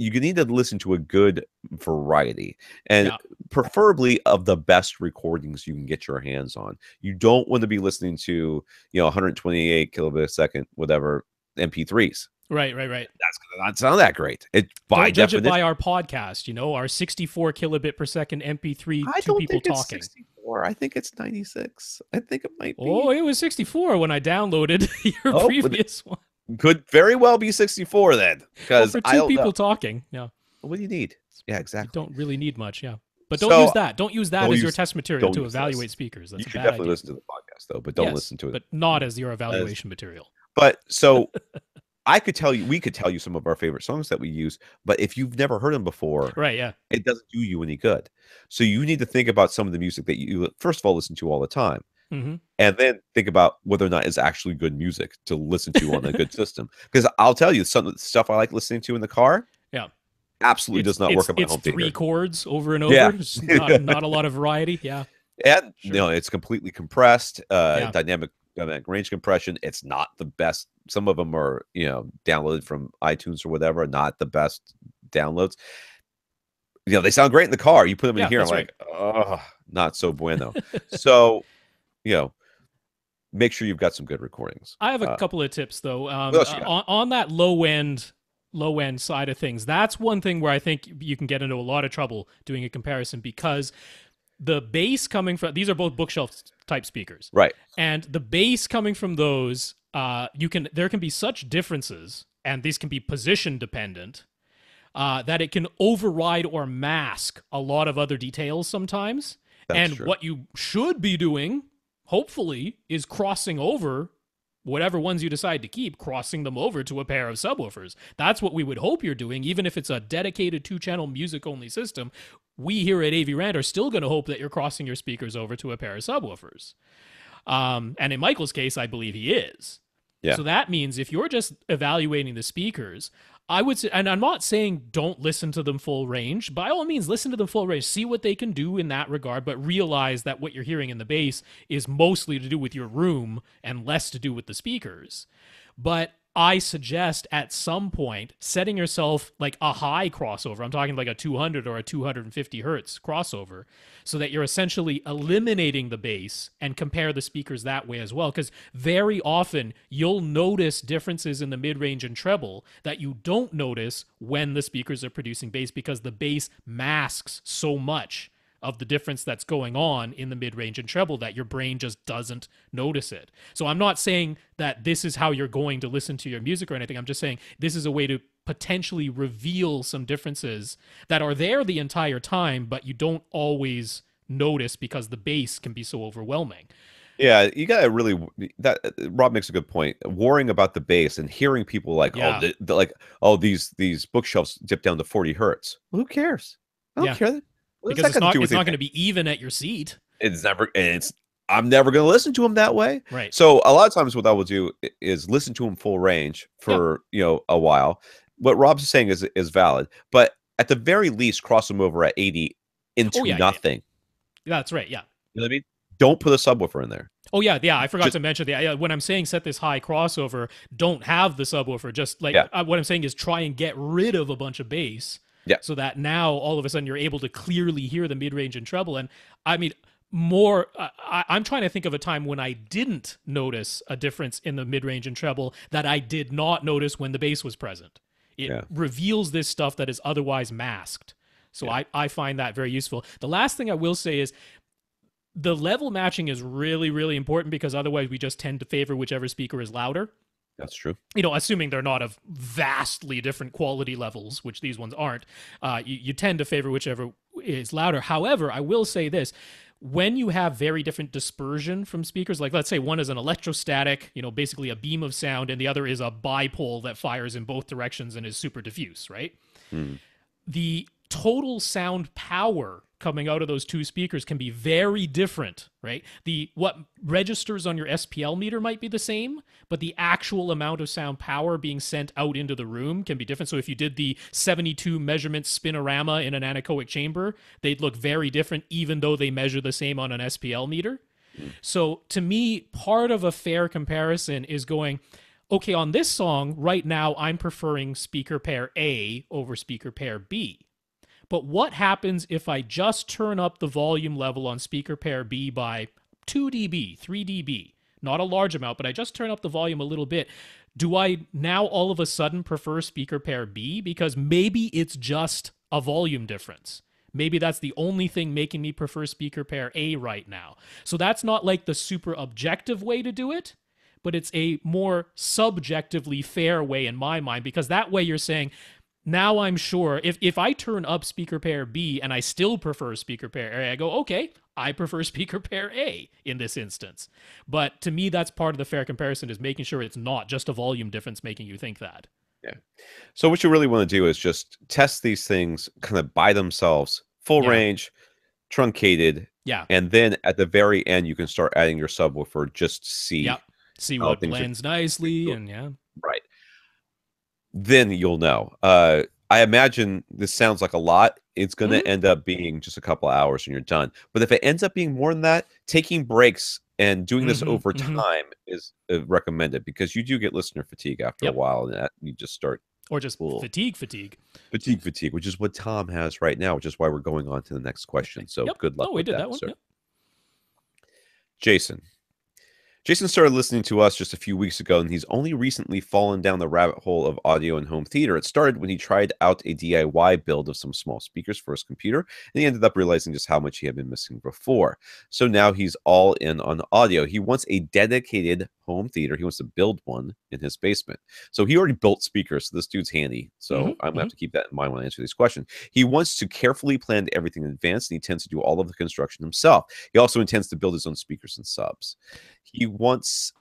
You need to listen to a good variety, and preferably of the best recordings you can get your hands on. You don't want to be listening to 128 kilobit a second, whatever MP3s. Right. That's gonna not sound that great. Don't judge it by our podcast. Our 64 kilobit per second MP3. Two people talking. It's 64. I think it's 96. I think it might be. Oh, it was 64 when I downloaded your previous one. Could very well be 64 then, because for two people talking. Yeah. What do you need? Yeah, exactly. You don't really need much. Yeah. But don't use that. Don't use that as your test material to evaluate speakers. That's you should definitely listen to the podcast though, but don't listen to it. But not as your evaluation material. But so we could tell you some of our favorite songs that we use, but if you've never heard them before, right, yeah, it doesn't do you any good. So you need to think about some of the music that you first of all listen to all the time. Mm-hmm. And then think about whether or not it's actually good music to listen to on a good system. Because I'll tell you, some of the stuff I like listening to in the car, absolutely does not work on my home theater. It's 3 chords over and over. Yeah. Not a lot of variety. Yeah. And it's completely compressed. Dynamic range compression. It's not the best. Some of them are downloaded from iTunes or whatever. Not the best downloads. They sound great in the car. You put them in here, I'm like, oh, not so bueno. So. Make sure you've got some good recordings. I have a couple of tips though. On that low end side of things, that's one thing where I think you can get into a lot of trouble doing a comparison, because the bass coming from these are both bookshelf type speakers, right? And the bass coming from those, there can be such differences, and these can be position dependent, that it can override or mask a lot of other details sometimes. That's true. What you should be doing, hopefully, is crossing over whatever ones you decide to keep, crossing them over to a pair of subwoofers. That's what we would hope you're doing, even if it's a dedicated 2-channel music-only system. We here at AV Rant are still going to hope that you're crossing your speakers over to a pair of subwoofers. And in Michael's case, I believe he is. Yeah. So that means if you're just evaluating the speakers, I would say, and I'm not saying don't listen to them full range. By all means, listen to them full range. See what they can do in that regard, but realize that what you're hearing in the bass is mostly to do with your room and less to do with the speakers. But I suggest at some point setting yourself like a high crossover. I'm talking like a 200 or a 250 hertz crossover, so that you're essentially eliminating the bass and compare the speakers that way as well. Because very often you'll notice differences in the mid-range and treble that you don't notice when the speakers are producing bass, because the bass masks so much of the difference that's going on in the mid-range and treble that your brain just doesn't notice it. So I'm not saying that this is how you're going to listen to your music or anything. I'm just saying this is a way to potentially reveal some differences that are there the entire time, but you don't always notice because the bass can be so overwhelming. Yeah, you gotta really. That Rob makes a good point. Worrying about the bass and hearing people like, these bookshelves dip down to 40 hertz. Well, who cares? I don't care. Because it's not going to be even at your seat. I'm never going to listen to them that way. Right. So a lot of times what I will do is listen to them full range for, a while. What Rob's saying is valid, but at the very least, cross them over at 80 into nothing. Yeah. That's right. Yeah. You know what I mean? Don't put a subwoofer in there. Oh, yeah. Yeah. I forgot to mention that. When I'm saying set this high crossover, don't have the subwoofer. Just like what I'm saying is try and get rid of a bunch of bass. Yeah. So that now all of a sudden you're able to clearly hear the mid-range and treble. And I mean, I'm trying to think of a time when I didn't notice a difference in the mid-range and treble that I did not notice when the bass was present. It reveals this stuff that is otherwise masked. So I find that very useful. The last thing I will say is the level matching is really, really important, because otherwise we just tend to favor whichever speaker is louder. That's true. Assuming they're not of vastly different quality levels, which these ones aren't, you tend to favor whichever is louder. However, I will say this. When you have very different dispersion from speakers, like let's say one is an electrostatic, basically a beam of sound, and the other is a bipole that fires in both directions and is super diffuse, right? The total sound power coming out of those two speakers can be very different, right? What registers on your SPL meter might be the same, but the actual amount of sound power being sent out into the room can be different. So if you did the 72 measurement spinorama in an anechoic chamber, they'd look very different even though they measure the same on an SPL meter. So to me, part of a fair comparison is going, okay, on this song right now, I'm preferring speaker pair A over speaker pair B. But what happens if I just turn up the volume level on speaker pair B by 2 dB, 3 dB? Not a large amount, but I just turn up the volume a little bit. Do I now all of a sudden prefer speaker pair B? Because maybe it's just a volume difference. Maybe that's the only thing making me prefer speaker pair A right now. So that's not like the super objective way to do it, but it's a more subjectively fair way in my mind, because that way you're saying, now I'm sure if I turn up speaker pair B and I still prefer speaker pair A, I go, okay, I prefer speaker pair A in this instance. But to me, that's part of the fair comparison, is making sure it's not just a volume difference making you think that. Yeah. So what you really want to do is just test these things kind of by themselves, full range, truncated. Yeah. And then at the very end, you can start adding your subwoofer just to see. See what blends nicely and Right. Then you'll know. I imagine this sounds like a lot. It's going to end up being just a couple of hours and you're done. But if it ends up being more than that, taking breaks and doing this over time is recommended, because you do get listener fatigue after a while, and that you just start. Or just fatigue, which is what Tom has right now, which is why we're going on to the next question. So good luck with that one. Sir. Jason started listening to us just a few weeks ago, and he's only recently fallen down the rabbit hole of audio and home theater. It started when he tried out a DIY build of some small speakers for his computer, and he ended up realizing just how much he had been missing before. So now he's all in on audio. He wants a dedicated home theater. He wants to build one in his basement. So he already built speakers, so this dude's handy. So I'm going to have to keep that in mind when I answer this question. He wants to carefully plan everything in advance, and he tends to do all of the construction himself. He also intends to build his own speakers and subs. He wants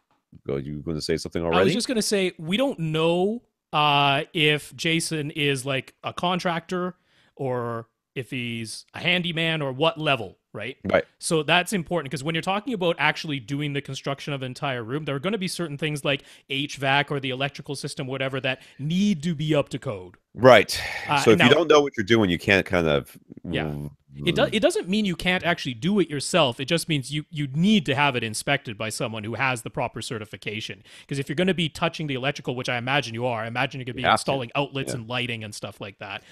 You going to say something I was already? just going to say, we don't know if Jason is like a contractor or if he's a handyman or what level, right? Right. So that's important because when you're talking about actually doing the construction of an entire room, there are going to be certain things like HVAC or the electrical system, whatever, that need to be up to code. Right. So if you Now, don't know what you're doing, you can't kind of. yeah. It doesn't mean you can't actually do it yourself. It just means you need to have it inspected by someone who has the proper certification. Because if you're going to be touching the electrical, which I imagine you are, I imagine you could be installing outlets and lighting and stuff like that.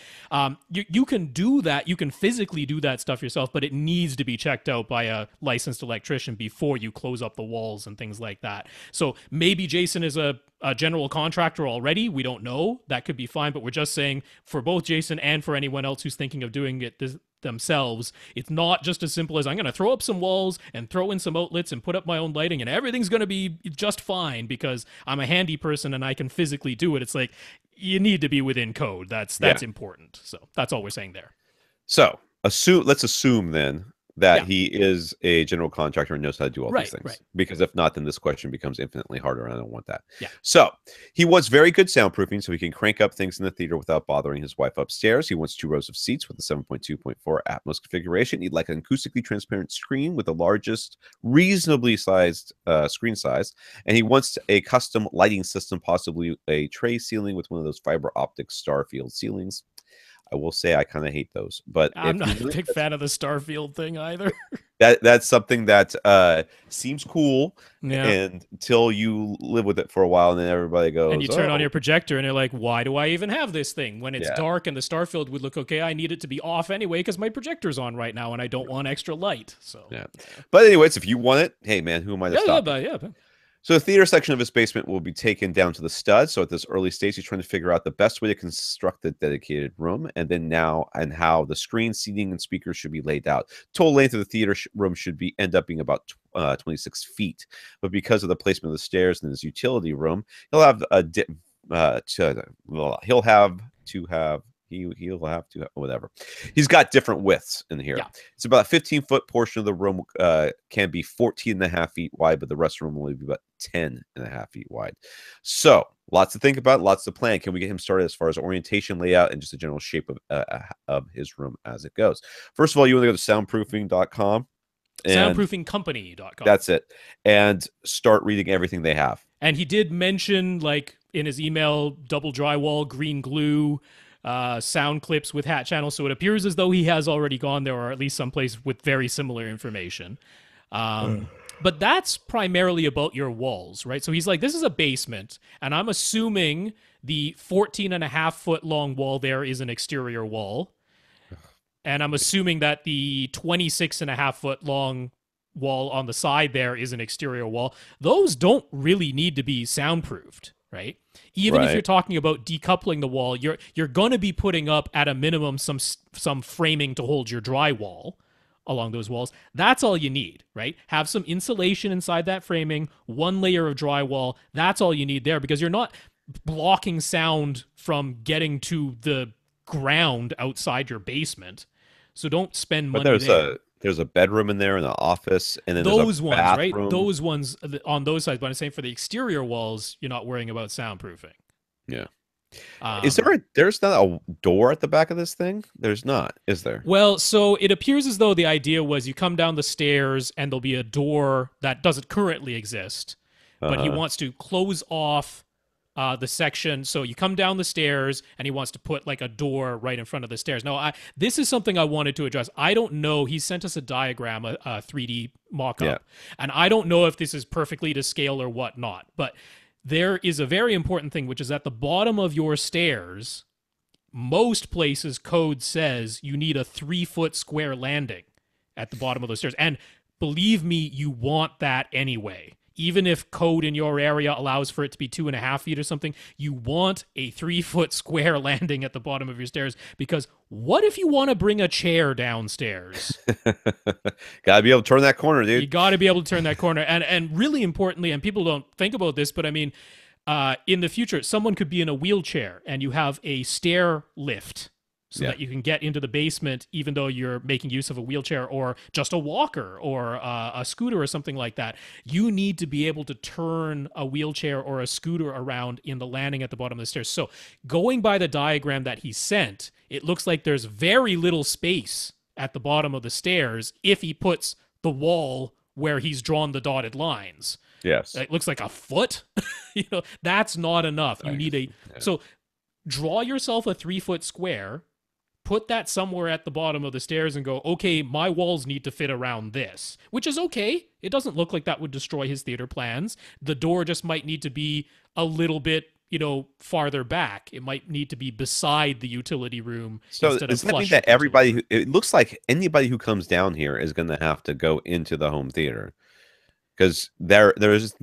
You can do that. You can physically do that stuff yourself, but it needs to be checked out by a licensed electrician before you close up the walls and things like that. So maybe Jason is a general contractor already. We don't know. That could be fine, but we're just saying for both Jason and for anyone else who's thinking of doing it themselves, it's not just as simple as I'm going to throw up some walls and throw in some outlets and put up my own lighting and everything's going to be just fine because I'm a handy person and I can physically do it. It's like you need to be within code. That's important. So that's all we're saying there. So let's assume then that he is a general contractor and knows how to do all these things. Right. Because if not, then this question becomes infinitely harder, and I don't want that. Yeah. So he wants very good soundproofing so he can crank up things in the theater without bothering his wife upstairs. He wants 2 rows of seats with a 7.2.4 Atmos configuration. He'd like an acoustically transparent screen with the largest reasonably sized screen size. And he wants a custom lighting system, possibly a tray ceiling with one of those fiber optic Starfield ceilings. I will say I kind of hate those, but I'm not a big fan of the Starfield thing either. That's something that seems cool, and until you live with it for a while, and then everybody goes, and you turn on your projector, and you're like, "Why do I even have this thing?" When it's dark and the Starfield would look okay, I need it to be off anyway because my projector's on right now, and I don't want extra light. So, but anyways, if you want it, hey man, who am I to stop? Yeah. So the theater section of his basement will be taken down to the stud. So at this early stage, he's trying to figure out the best way to construct the dedicated room, and then how the screen, seating, and speakers should be laid out. Total length of the theater room should end up being about 26 feet. But because of the placement of the stairs in his utility room, he'll have whatever. He's got different widths in here. Yeah. It's about a 15-foot portion of the room can be 14.5 feet wide, but the rest of the room will only be about 10.5 feet wide. So lots to think about, lots to plan. Can we get him started as far as orientation, layout, and just the general shape of his room as it goes? First of all, you want to go to soundproofing.com. Soundproofingcompany.com. That's it. And start reading everything they have. And he did mention, like, in his email, double drywall, green glue, sound clips with hat channels, so it appears as though he has already gone there, or at least someplace with very similar information. But that's primarily about your walls, right? So he's like, this is a basement, and I'm assuming the 14.5-foot long wall there is an exterior wall, and I'm assuming that the 26.5-foot long wall on the side there is an exterior wall. Those don't really need to be soundproofed, right? Even if you're talking about decoupling the wall, you're going to be putting up at a minimum some framing to hold your drywall along those walls. That's all you need, right? Have some insulation inside that framing, one layer of drywall. That's all you need there, because you're not blocking sound from getting to the ground outside your basement. So don't spend money there. There's a bedroom in there and an office, and then those ones, bathroom. right? Those ones on those sides. But I'm saying for the exterior walls, you're not worrying about soundproofing. Yeah. There's not a door at the back of this thing? There's not, is there? Well, so it appears as though the idea was you come down the stairs and there'll be a door that doesn't currently exist, but he wants to close off the section. So you come down the stairs and he wants to put like a door right in front of the stairs. Now, this is something I wanted to address. I don't know. He sent us a diagram, a 3D mock-up, and I don't know if this is perfectly to scale or whatnot, but there is a very important thing, which is at the bottom of your stairs, most places code says you need a 3-foot square landing at the bottom of those stairs. And believe me, you want that anyway. Even if code in your area allows for it to be 2.5 feet or something, you want a 3-foot square landing at the bottom of your stairs, because what if you want to bring a chair downstairs? Gotta be able to turn that corner, dude. You gotta be able to turn that corner. And really importantly, and people don't think about this, but I mean, in the future, someone could be in a wheelchair and you have a stair lift so that you can get into the basement even though you're making use of a wheelchair or just a walker or a scooter or something like that. You need to be able to turn a wheelchair or a scooter around in the landing at the bottom of the stairs. So going by the diagram that he sent, it looks like there's very little space at the bottom of the stairs if he puts the wall where he's drawn the dotted lines. Yes. It looks like a foot. That's not enough. You need so draw yourself a 3-foot square, put that somewhere at the bottom of the stairs and go, okay, my walls need to fit around this, which is okay. It doesn't look like that would destroy his theater plans. The door just might need to be a little bit, farther back. It might need to be beside the utility room. So does that mean that everybody, it looks like anybody who comes down here is going to have to go into the home theater? Because there's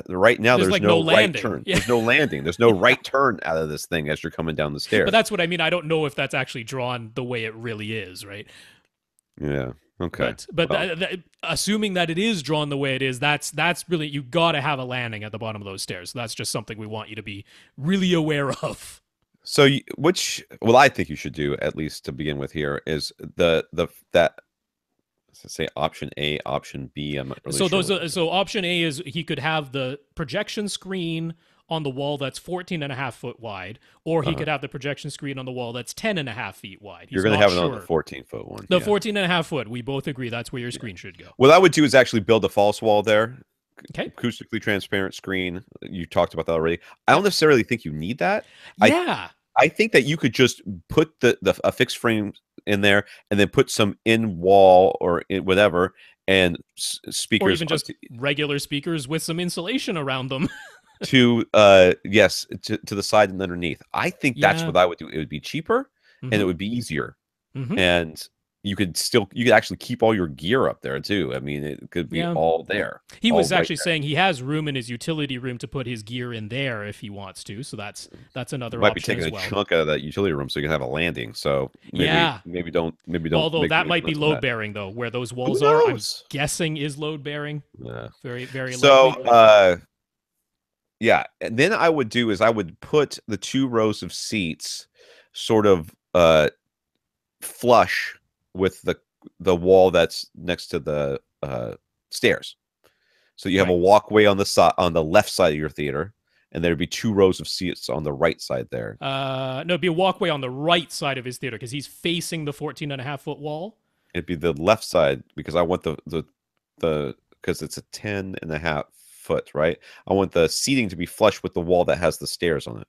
right now there's like no right turn. Yeah. There's no landing. There's no right turn out of this thing as you're coming down the stairs. But that's what I mean. I don't know if that's actually drawn the way it really is, right? Yeah. Okay. But assuming that it is drawn the way it is, that's really, you got to have a landing at the bottom of those stairs. So that's just something we want you to be really aware of. So I think you should do, at least to begin with here, is that. Say option A, option B. I'm not really sure. So option A is he could have the projection screen on the wall that's 14.5 foot wide, or he could have the projection screen on the wall that's 10.5 feet wide. You're going to have it on the 14-foot one. The 14.5 foot. We both agree that's where your screen should go. What I would do is actually build a false wall there. Okay. Acoustically transparent screen. You talked about that already. I don't necessarily think you need that. Yeah. I think that you could just put a fixed frame in there and then put some in wall or in whatever and speakers, or even just regular speakers with some insulation around them to the side and underneath. I think that's what I would do. It would be cheaper and it would be easier, and you could actually keep all your gear up there too. I mean, it could be all there. He was actually saying he has room in his utility room to put his gear in there if he wants to. So that's another option. Might be taking a chunk out of that utility room so you can have a landing. So maybe don't. Although that might be load bearing though, where those walls are. I'm guessing is load bearing. Yeah. Very very. So and then I would do is I would put the 2 rows of seats sort of flush with the wall that's next to the stairs, so you have a walkway on the left side of your theater, and there'd be 2 rows of seats on the right side there. No, it'd be a walkway on the right side of his theater because he's facing the 14.5 foot wall. It'd be the left side because I want the because it's a 10.5 foot, right? I want the seating to be flush with the wall that has the stairs on it.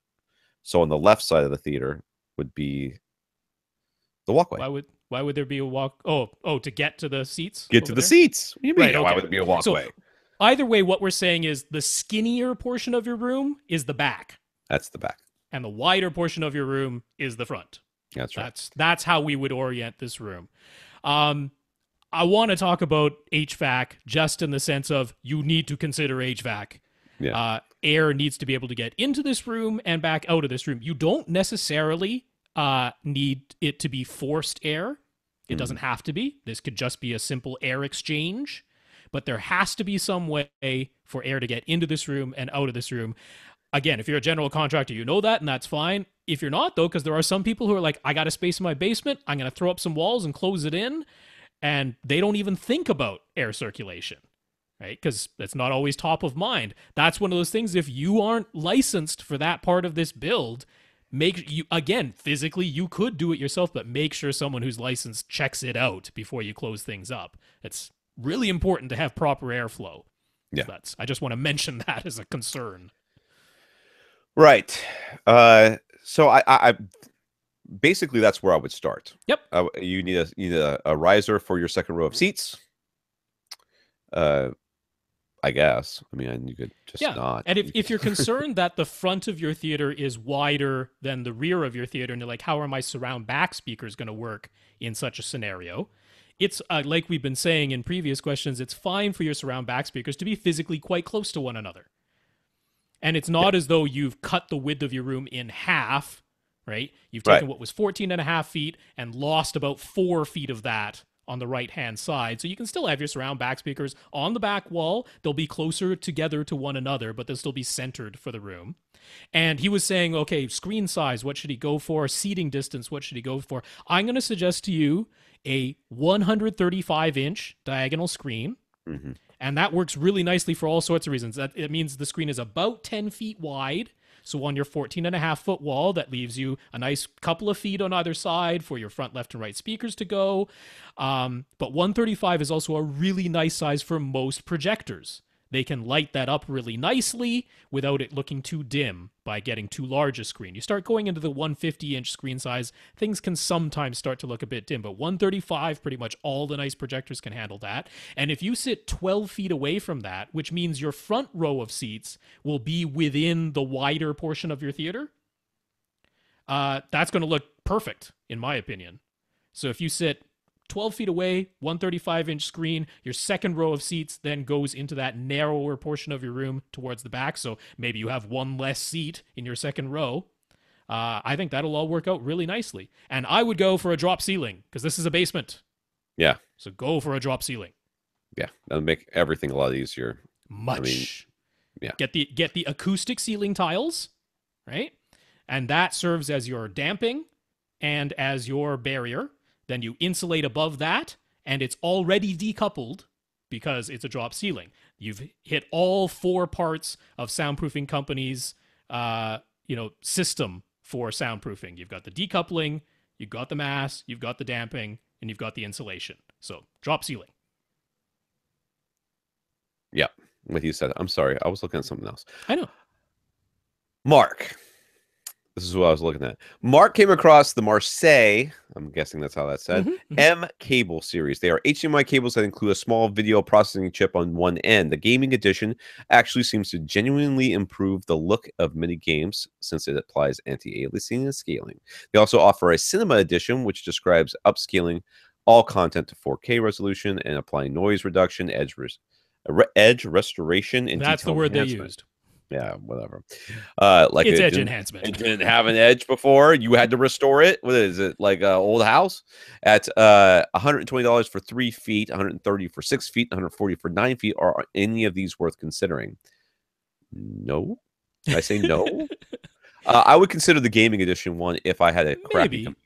So on the left side of the theater would be the walkway. Why would there be a walk? Oh, to get to the seats? Get to the seats. What do you mean? Right, why would it be a walkway? So, either way, what we're saying is the skinnier portion of your room is the back. That's the back. And the wider portion of your room is the front. That's right. That's how we would orient this room. I want to talk about HVAC just in the sense of you need to consider HVAC. Yeah. Air needs to be able to get into this room and back out of this room. You don't necessarily need it to be forced air. It doesn't have to be. This could just be a simple air exchange, but there has to be some way for air to get into this room and out of this room. Again, if you're a general contractor, you know that, and that's fine. If you're not, though, because there are some people who are like, I got a space in my basement, I'm going to throw up some walls and close it in, and they don't even think about air circulation, right? Because that's not always top of mind. That's one of those things, if you aren't licensed for that part of this build, physically you could do it yourself, but make sure someone who's licensed checks it out before you close things up. It's really important to have proper airflow. Yeah. So I just want to mention that as a concern. Right. So I basically that's where I would start. Yep. You need a riser for your second row of seats. I guess. I mean, you could just not. And if you're concerned that the front of your theater is wider than the rear of your theater, and you're like, how are my surround back speakers going to work in such a scenario? It's like we've been saying in previous questions, it's fine for your surround back speakers to be physically quite close to one another. And it's not as though you've cut the width of your room in half, right? You've taken what was 14.5 feet and lost about 4 feet of that on the right hand side. So you can still have your surround back speakers on the back wall. They'll be closer together to one another, but they'll still be centered for the room. And he was saying, okay, screen size, what should he go for? Seating distance, what should he go for? I'm going to suggest to you a 135-inch diagonal screen. Mm-hmm. And that works really nicely for all sorts of reasons. It means the screen is about 10 feet wide. So on your 14.5-foot wall, that leaves you a nice couple of feet on either side for your front, left, and right speakers to go. But 135 is also a really nice size for most projectors. They can light that up really nicely without it looking too dim by getting too large a screen. You start going into the 150-inch screen size, things can sometimes start to look a bit dim, but 135, pretty much all the nice projectors can handle that. And if you sit 12 feet away from that, which means your front row of seats will be within the wider portion of your theater, that's going to look perfect, in my opinion. So if you sit 12 feet away, 135-inch screen, your second row of seats then goes into that narrower portion of your room towards the back, so maybe you have one less seat in your second row. I think that'll all work out really nicely. And I would go for a drop ceiling, because this is a basement. Yeah. So go for a drop ceiling. Yeah, that'll make everything a lot easier. Much. Yeah. Get the acoustic ceiling tiles, right? And that serves as your damping and as your barrier. Then you insulate above that, and it's already decoupled because it's a drop ceiling. You've hit all 4 parts of Soundproofing Company's, system for soundproofing. You've got the decoupling, you've got the mass, you've got the damping, and you've got the insulation. So drop ceiling. Yeah, what you said. I'm sorry, I was looking at something else. I know. Mark. This is what I was looking at. Mark came across the Marseille, I'm guessing that's how that's said, M cable series. They are HDMI cables that include a small video processing chip on one end. The gaming edition actually seems to genuinely improve the look of many games since it applies anti-aliasing and scaling. They also offer a cinema edition, which describes upscaling all content to 4K resolution and applying noise reduction, edge restoration, and that's the word they used. Yeah, whatever. Like it's edge enhancement. It didn't have an edge before. You had to restore it. What is it, like an old house? At $120 for 3 feet, $130 for 6 feet, $140 for 9 feet. Are any of these worth considering? No. Did I say no? I would consider the gaming edition one if I had a crappy computer.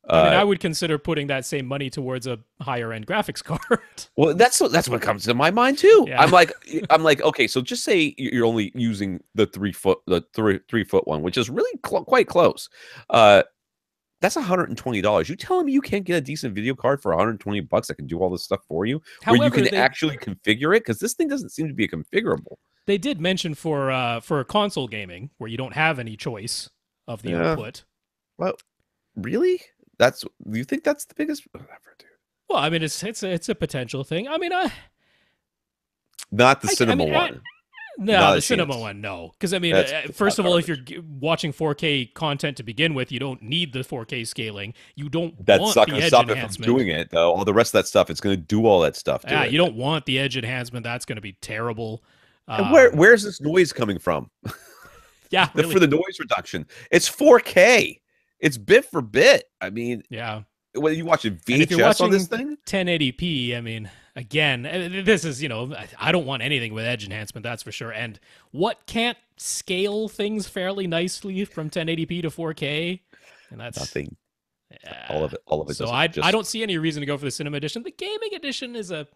I would consider putting that same money towards a higher end graphics card. Well, that's what comes to my mind too. Yeah. I'm like, okay, so just say you're only using the 3 foot one, which is really quite close. That's $120. You telling me you can't get a decent video card for $120 that can do all this stuff for you, where you can actually configure it? Because this thing doesn't seem to be configurable. They did mention for console gaming where you don't have any choice of the output. Well, really? Do you think that's the biggest? Whatever, dude. Well, I mean, it's a potential thing. I mean, not the cinema one. No, the cinema one, no. Because I mean, first of all, if you're watching 4K content to begin with, you don't need the 4K scaling. You don't want the edge enhancement. That's not going to stop it from doing it, though. All the rest of that stuff, it's going to do all that stuff. Yeah, you don't want the edge enhancement. That's going to be terrible. And where's this noise coming from? Yeah, really. For the noise reduction, it's 4K. It's bit for bit. I mean, yeah. When you watch VHS on this thing, 1080p. I mean, again, this is I don't want anything with edge enhancement. That's for sure. And what can't scale things fairly nicely from 1080p to 4K? And that's nothing. All of it. So I don't see any reason to go for the cinema edition. The gaming edition is a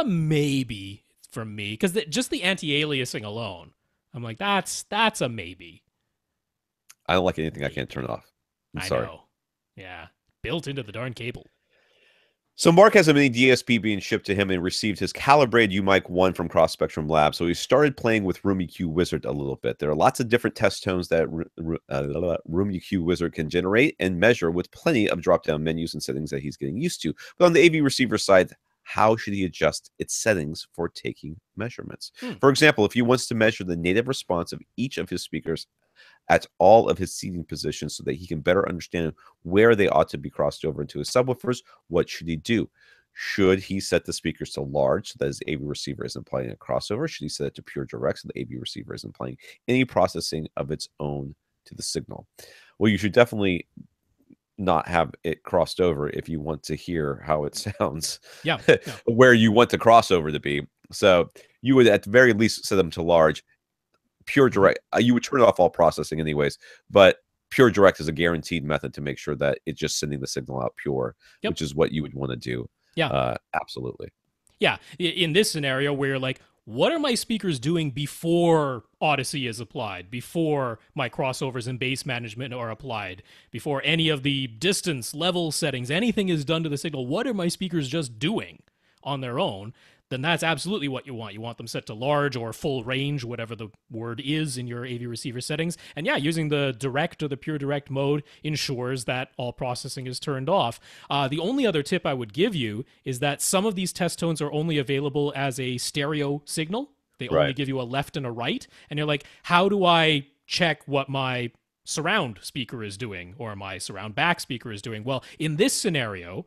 maybe from me because just the anti-aliasing alone, I'm like that's a maybe. I don't like anything I can't turn off. I'm sorry. Know. Yeah. Built into the darn cable. So Mark has a mini DSP being shipped to him and received his calibrated UMIC 1 from Cross Spectrum Labs. So he started playing with Room EQ Wizard a little bit. There are lots of different test tones that Room EQ Wizard can generate and measure with plenty of drop-down menus and settings that he's getting used to. But on the AV receiver side, how should he adjust its settings for taking measurements? For example, if he wants to measure the native response of each of his speakers at all of his seating positions so that he can better understand where they ought to be crossed over into his subwoofers, what should he do? Should he set the speakers to large so that his AV receiver isn't playing a crossover? Should he set it to pure direct so the AV receiver isn't playing any processing of its own to the signal? Well, you should definitely not have it crossed over if you want to hear how it sounds Yeah. Yeah. where you want the crossover to be. So you would at the very least set them to large. Pure direct, you would turn off all processing anyways, but pure direct is a guaranteed method to make sure that it's just sending the signal out pure, Yep. which is what you would want to do. Yeah. Absolutely. Yeah. In this scenario where you're like, what are my speakers doing before Odyssey is applied, before my crossovers and bass management are applied, before any of the distance level settings, anything is done to the signal? What are my speakers just doing on their own? Then that's absolutely what you want. You want them set to large or full range, whatever the word is in your AV receiver settings. And yeah, using the direct or the pure direct mode ensures that all processing is turned off. The only other tip I would give you is that some of these test tones are only available as a stereo signal. They only give you a left and a right. And you're like, how do I check what my surround speaker is doing or my surround back speaker is doing? Well, in this scenario,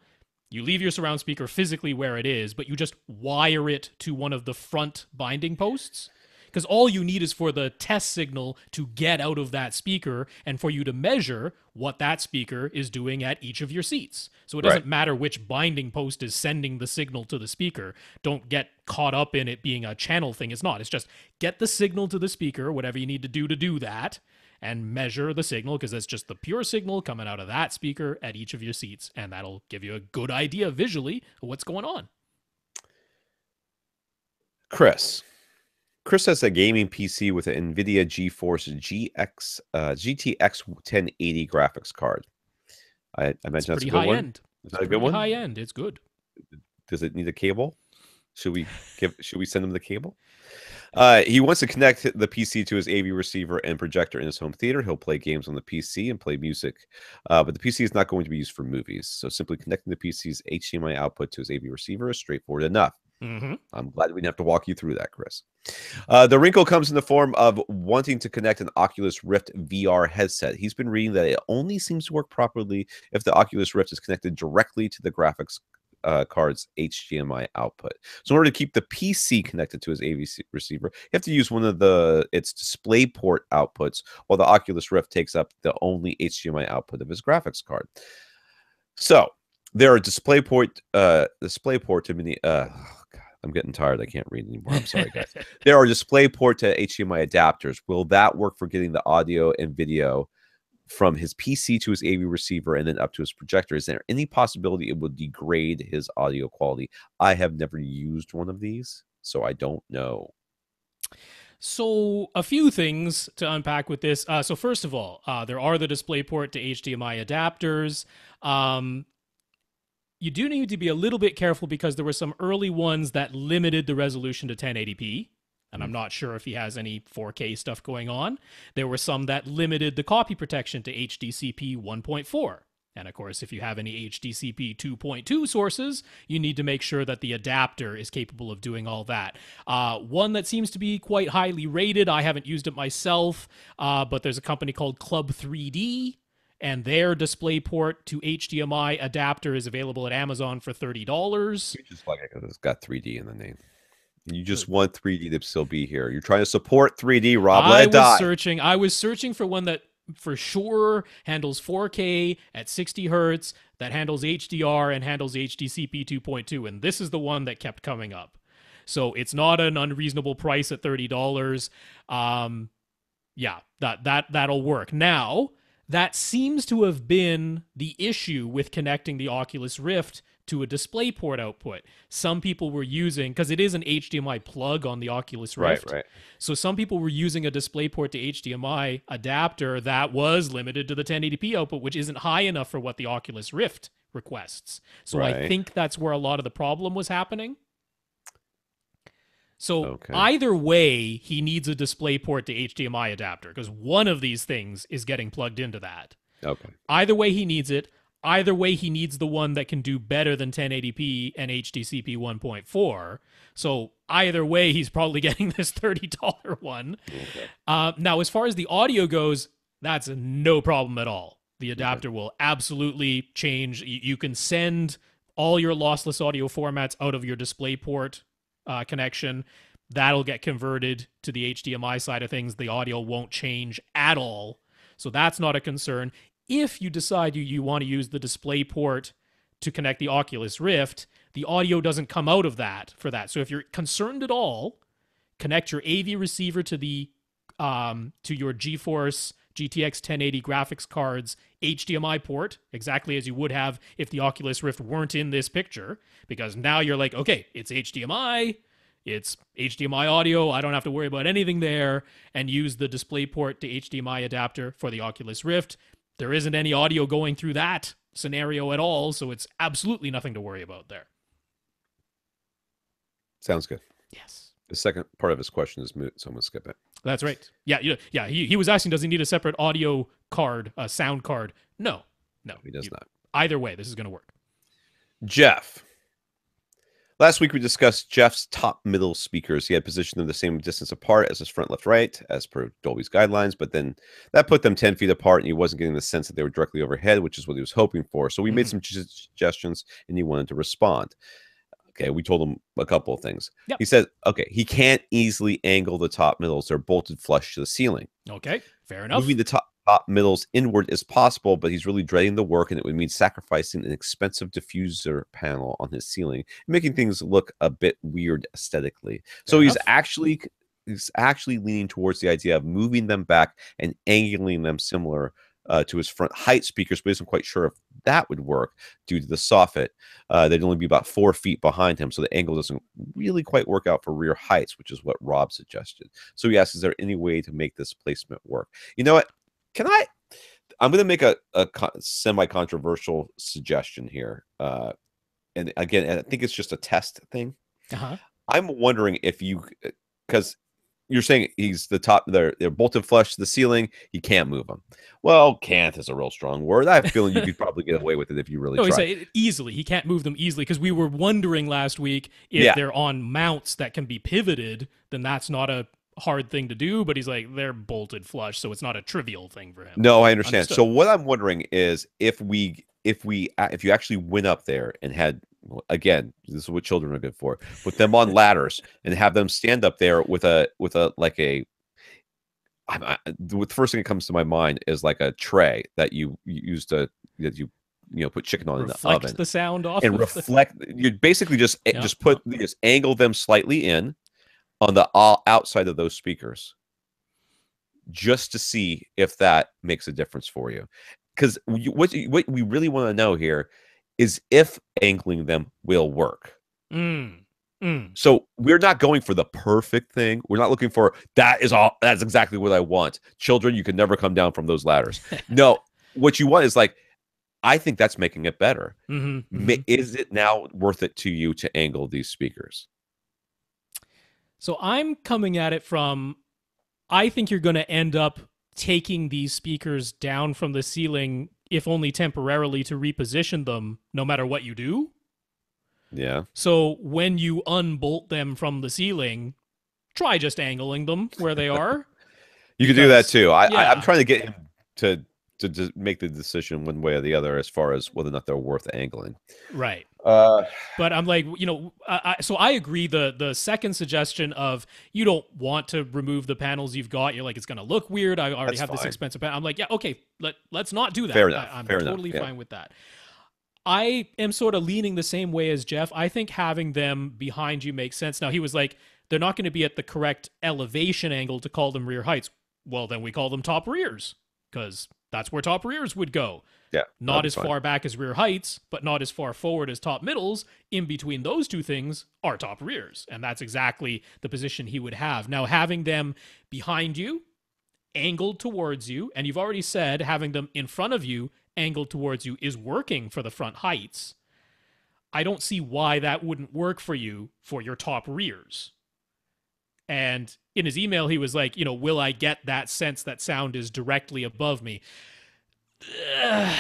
you leave your surround speaker physically where it is, but you just wire it to one of the front binding posts. Because all you need is for the test signal to get out of that speaker and for you to measure what that speaker is doing at each of your seats. So it doesn't matter which binding post is sending the signal to the speaker. Don't get caught up in it being a channel thing. It's not. It's just get the signal to the speaker, whatever you need to do that, and measure the signal, because that's just the pure signal coming out of that speaker at each of your seats, and that'll give you a good idea visually of what's going on. Chris has a gaming PC with an NVIDIA GeForce GTX 1080 graphics card. I imagine that's a good one. End. Is that a good one? High end. It's good. Does it need a cable? Should we send him the cable? He wants to connect the PC to his AV receiver and projector in his home theater. He'll play games on the PC and play music, but the PC is not going to be used for movies. So simply connecting the PC's HDMI output to his AV receiver is straightforward enough. I'm glad we didn't have to walk you through that, Chris. The wrinkle comes in the form of wanting to connect an Oculus Rift VR headset. He's been reading that it only seems to work properly if the Oculus Rift is connected directly to the graphics card's HDMI output. So in order to keep the PC connected to his AV receiver, you have to use one of its DisplayPort outputs, while the Oculus Rift takes up the only HDMI output of his graphics card. So there are DisplayPort to mini. God, I'm getting tired. I can't read anymore. I'm sorry, guys. There are DisplayPort to HDMI adapters. Will that work for getting the audio and video from his PC to his AV receiver and then up to his projector? Is there any possibility it would degrade his audio quality? I have never used one of these, so I don't know. So a few things to unpack with this. So first of all, there are the DisplayPort to HDMI adapters. You do need to be a little bit careful because there were some early ones that limited the resolution to 1080p. And I'm not sure if he has any 4K stuff going on. There were some that limited the copy protection to HDCP 1.4. And of course, if you have any HDCP 2.2 sources, you need to make sure that the adapter is capable of doing all that. One that seems to be quite highly rated, I haven't used it myself, but there's a company called Club 3D, and their DisplayPort to HDMI adapter is available at Amazon for $30. You just like it because it's got 3D in the name. You just want 3D to still be here. You're trying to support 3D, Rob. I was searching for one that for sure handles 4K at 60 hertz, that handles HDR and handles HDCP 2.2, and this is the one that kept coming up. So it's not an unreasonable price at $30. Yeah, that'll work. Now, that seems to have been the issue with connecting the Oculus Rift to a DisplayPort output. Some people were using, because it is an HDMI plug on the Oculus Rift. Right. So some people were using a DisplayPort to HDMI adapter that was limited to the 1080p output, which isn't high enough for what the Oculus Rift requests. So I think that's where a lot of the problem was happening. So either way, he needs a DisplayPort to HDMI adapter, because one of these things is getting plugged into that. Either way, he needs it. Either way, he needs the one that can do better than 1080p and HDCP 1.4. So either way, he's probably getting this $30 one. Now, as far as the audio goes, that's no problem at all. The adapter will absolutely change. You can send all your lossless audio formats out of your DisplayPort connection. That'll get converted to the HDMI side of things. The audio won't change at all. So that's not a concern. if you decide you want to use the display port to connect the Oculus Rift, the audio doesn't come out of that for that. So if you're concerned at all, connect your AV receiver to the to your GeForce GTX 1080 graphics card's HDMI port, exactly as you would have if the Oculus Rift weren't in this picture, because now you're like, okay, it's HDMI, it's HDMI audio, I don't have to worry about anything there, and use the DisplayPort to HDMI adapter for the Oculus Rift. There isn't any audio going through that scenario at all, so it's absolutely nothing to worry about there. Sounds good. Yes. The second part of his question is moot, so I'm going to skip it. That's right. Yeah. He was asking, does he need a separate audio card, a sound card? No. He does not. Either way, this is going to work. Jeff. Last week we discussed Jeff's top middle speakers. He had positioned them the same distance apart as his front left right, as per Dolby's guidelines, but then that put them 10 feet apart, and he wasn't getting the sense that they were directly overhead, which is what he was hoping for. So we made some suggestions, and he wanted to respond. Okay, we told him a couple of things. Yep. He said, okay, he can't easily angle the top middles. They're bolted flush to the ceiling. Okay, fair enough. Moving the top middles inward is possible, but he's really dreading the work, and it would mean sacrificing an expensive diffuser panel on his ceiling, making things look a bit weird aesthetically. So he's actually leaning towards the idea of moving them back and angling them similar to his front height speakers, but he isn't quite sure if that would work due to the soffit. They'd only be about 4 feet behind him, so the angle doesn't really quite work out for rear heights, which is what Rob suggested. So he asked, is there any way to make this placement work? You know what? I'm going to make a semi-controversial suggestion here. And again, I think it's just a test thing. I'm wondering if because you're saying he's the top, they're bolted flush to the ceiling, he can't move them. Well, can't is a real strong word. I have a feeling you could probably get away with it if you really try. He easily. He can't move them easily, because we were wondering last week if they're on mounts that can be pivoted, then that's not a hard thing to do, but he's like, they're bolted flush, so it's not a trivial thing for him. No, I understand. Understood. So what I'm wondering is if you actually went up there and had, again, this is what children are good for, put them on ladders and have them stand up there with the first thing that comes to my mind is like a tray that you use to put chicken on reflect in the oven, the sound off and reflect. You basically just angle them slightly in on the outside of those speakers, just to see if that makes a difference for you. Because what we really want to know here is if angling them will work. So we're not going for the perfect thing. We're not looking for that's exactly what I want. Children, you can never come down from those ladders. No, what you want is like, I think that's making it better. Is it now worth it to you to angle these speakers? So I'm coming at it from, I think you're going to end up taking these speakers down from the ceiling, if only temporarily, to reposition them no matter what you do. Yeah. So when you unbolt them from the ceiling, try just angling them where they are. You could do that too. I'm trying to get him to make the decision one way or the other as far as whether or not they're worth angling. Right. But I'm like, so I agree. The second suggestion of you don't want to remove the panels you've got. You're like, it's going to look weird. I already have this expensive panel. I'm like, yeah, okay, let's not do that. Fair enough. I'm totally fine with that. I am sort of leaning the same way as Jeff. I think having them behind you makes sense. Now, he was like, they're not going to be at the correct elevation angle to call them rear heights. Well, then we call them top rears, because that's where top rears would go. Yeah. Not as far back as rear heights, but not as far forward as top middles. In between those two things are top rears. And that's exactly the position he would have. Now, having them behind you, angled towards you, and you've already said having them in front of you, angled towards you, is working for the front heights. I don't see why that wouldn't work for you for your top rears. And in his email, he was like, will I get that sense that sound is directly above me?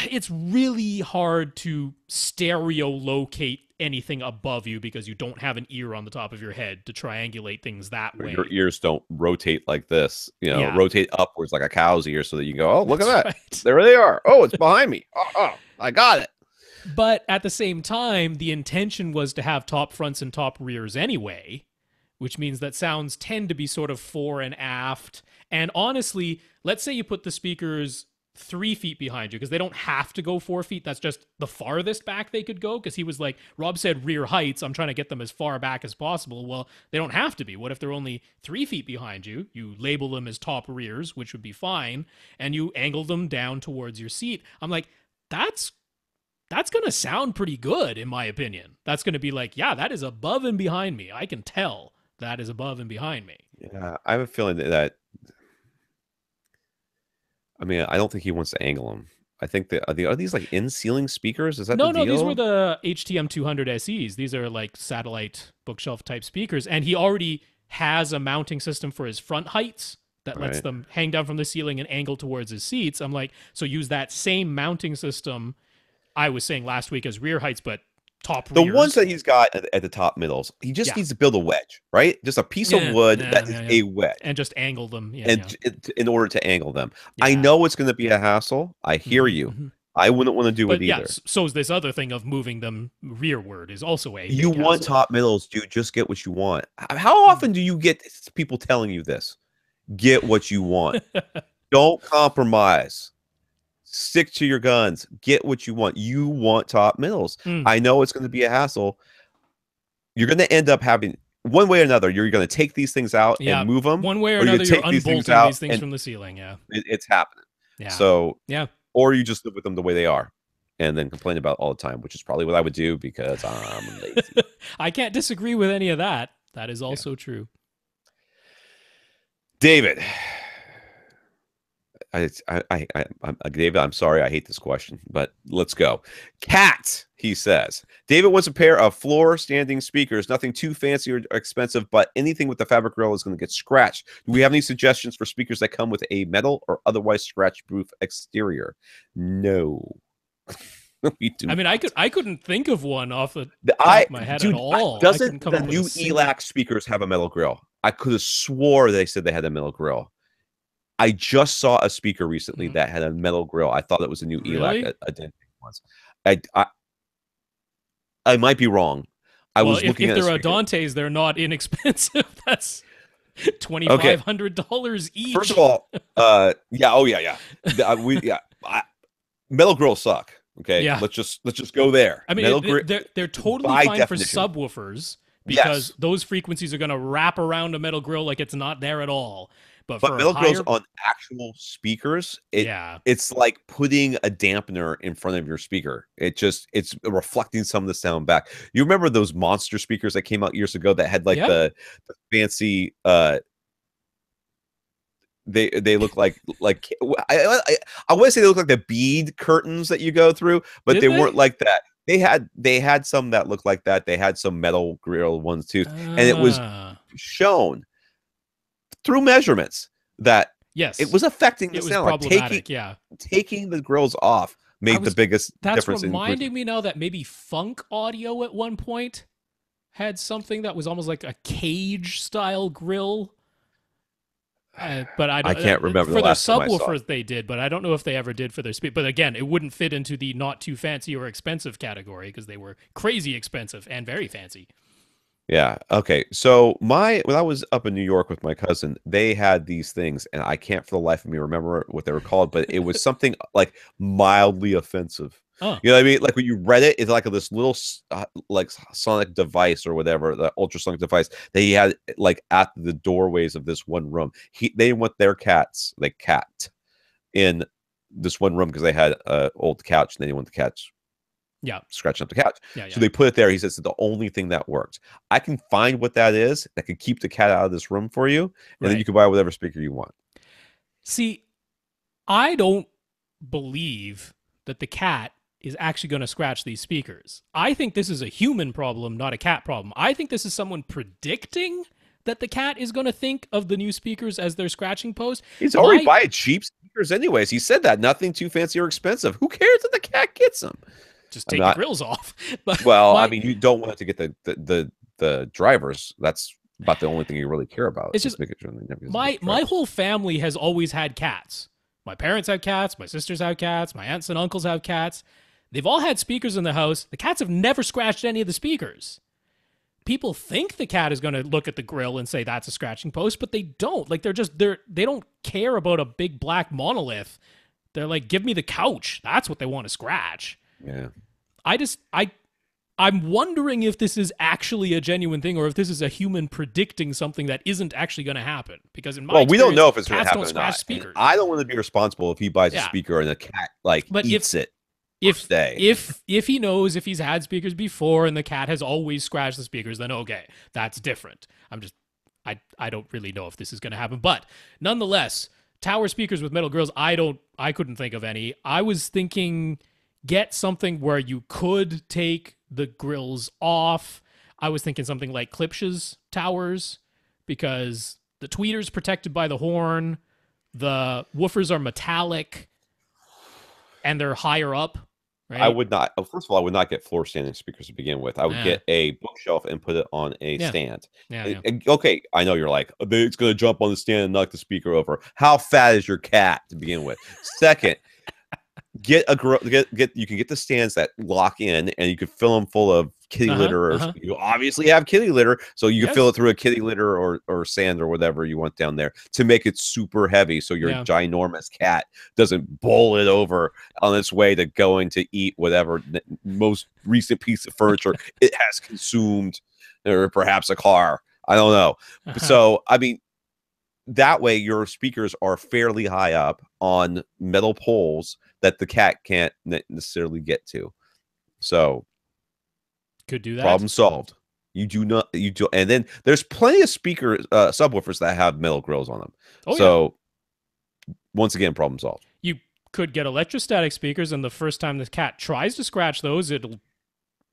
It's really hard to stereo locate anything above you because you don't have an ear on the top of your head to triangulate things that way. Your ears don't rotate like this, rotate upwards like a cow's ear so that you go, oh, look at that. Right. There they are. Oh, it's behind me. Oh, I got it. But at the same time, the intention was to have top fronts and top rears anyway, which means that sounds tend to be sort of fore and aft. And honestly, let's say you put the speakers 3 feet behind you, because they don't have to go 4 feet. That's just the farthest back they could go. Because he was like, Rob said rear heights. I'm trying to get them as far back as possible. Well, they don't have to be. What if they're only 3 feet behind you? You label them as top rears, which would be fine, and you angle them down towards your seat. I'm like, that's going to sound pretty good, in my opinion. That's going to be like, yeah, that is above and behind me. I can tell that is above and behind me. Yeah, I have a feeling that. I mean, I don't think he wants to angle them. I think that are these like in-ceiling speakers? Is that the deal? No, these were the HTM 200 SEs. These are like satellite bookshelf type speakers, and he already has a mounting system for his front heights that lets them hang down from the ceiling and angle towards his seats. I'm like, so use that same mounting system I was saying last week as rear heights, but top rears. The ones that he's got at the top middles, he just needs to build a wedge, right? Just a piece of wood that is a wedge. And just angle them. In order to angle them. Yeah. I know it's going to be a hassle. I hear you. I wouldn't want to do it either. So is this other thing of moving them rearward is also a You want top middles, dude. Just get what you want. How often do you get people telling you this? Get what you want. Don't compromise. Stick to your guns. Get what you want. You want top middles. I know it's going to be a hassle. You're going to end up having, one way or another, you're going to take these things out and move them. One way or another, you're unbolting these things from the ceiling. Yeah. It's happening. Yeah. So, or you just live with them the way they are and then complain about it all the time, which is probably what I would do because I'm lazy. I can't disagree with any of that. That is also true. David. David, I'm sorry, I hate this question, but let's go. Cat, he says. David wants a pair of floor standing speakers, nothing too fancy or expensive, but anything with the fabric grill is going to get scratched. Do we have any suggestions for speakers that come with a metal or otherwise scratch-proof exterior? No. We do. I mean, I couldn't think of one off the top of my head at all. Doesn't the new ELAC speakers have a metal grill? I could have swore they said they had a metal grill. I just saw a speaker recently that had a metal grill. I thought it was a new ELAC. I didn't think it was. I might be wrong. I was looking at if they're Adantes, they're not inexpensive. That's $2,500 each. First of all, metal grills suck. Okay, let's just go there. I mean, they're totally fine for subwoofers because those frequencies are going to wrap around a metal grill like it's not there at all. But metal grills on actual speakers, it's like putting a dampener in front of your speaker. It's reflecting some of the sound back. You remember those monster speakers that came out years ago that had like the fancy they look like I want to say they look like the bead curtains that you go through, but they weren't like that. They had some that looked like that. They had some metal grill ones too, and it was shown through measurements that it was affecting the sound. Problematic, taking the grills off made the biggest difference. That's reminding me now that maybe Funk Audio at one point had something that was almost like a cage style grill. But I can't remember for their subwoofers they did, but I don't know if they ever did for their speed. But again, it wouldn't fit into the not too fancy or expensive category because they were crazy expensive and very fancy. Yeah. Okay. So when I was up in New York with my cousin, they had these things, and I can't for the life of me remember what they were called, but it was something like mildly offensive. You know what I mean? Like when you read it, it's like this little like sonic device or whatever, the ultrasonic device that he had like at the doorways of this one room. They want their cats, like cat, in this one room because they had an old couch and they didn't want the cats scratching up the couch. So they put it there. He says it's the only thing that works. I can find what that is that can keep the cat out of this room for you, and then you can buy whatever speaker you want. See, I don't believe that the cat is actually going to scratch these speakers. I think this is a human problem, not a cat problem. I think this is someone predicting that the cat is going to think of the new speakers as their scratching post. He's already buying cheap speakers anyways. He said that. Nothing too fancy or expensive. Who cares if the cat gets them? Just take the grills off. But I mean, you don't want to get the drivers. That's about the only thing you really care about. It's just my whole family has always had cats. My parents have cats. My sisters have cats. My aunts and uncles have cats. They've all had speakers in the house. The cats have never scratched any of the speakers. People think the cat is going to look at the grill and say that's a scratching post, but they don't. Like they don't care about a big black monolith They're like, give me the couch. That's what they want to scratch. Yeah. I'm wondering if this is actually a genuine thing or if this is a human predicting something that isn't actually going to happen. Because in my we don't know if it's going to cats happen don't or scratch not. speakers. I don't want to be responsible if he buys a Yeah. speaker and the cat like But eats it. If he knows if he's had speakers before and the cat has always scratched the speakers, then okay, that's different. I don't really know if this is going to happen, but nonetheless, tower speakers with metal grills, I couldn't think of any. I was thinking get something where you could take the grills off. I was thinking something like Klipsch's towers, because the tweeter's protected by the horn, the woofers are metallic, and they're higher up. Right? I would not. First of all, I would not get floor standing speakers to begin with. I would get a bookshelf and put it on a stand. Yeah. Okay, I know you're like, it's going to jump on the stand and knock the speaker over. How fat is your cat to begin with? Second, you can get the stands that lock in, and you can fill them full of kitty litter. You obviously have kitty litter, so you can fill it through a kitty litter or sand or whatever you want down there to make it super heavy, so your ginormous cat doesn't bowl it over on its way to going to eat whatever most recent piece of furniture it has consumed, or perhaps a car. I don't know. So I mean, that way your speakers are fairly high up on metal poles that the cat can't necessarily get to. So could do that. Problem solved. And then there's plenty of speaker subwoofers that have metal grills on them. Once again, problem solved. You could get electrostatic speakers, and the first time the cat tries to scratch those, it'll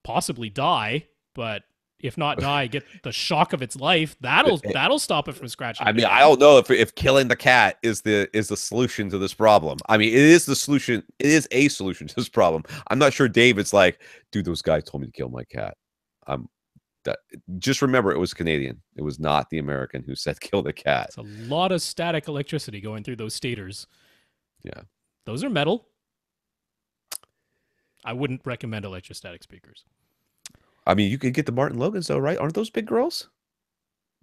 possibly die, but if not die, get the shock of its life. That'll stop it from scratching. I mean, I don't know if killing the cat is the solution to this problem. I mean, it is the solution. It is a solution to this problem. I'm not sure David's like, dude, those guys told me to kill my cat. Just remember, it was Canadian. It was not the American who said kill the cat. It's a lot of static electricity going through those stators. Yeah. Those are metal. I wouldn't recommend electrostatic speakers. I mean, you could get the Martin Logans, though, right? Aren't those big grills?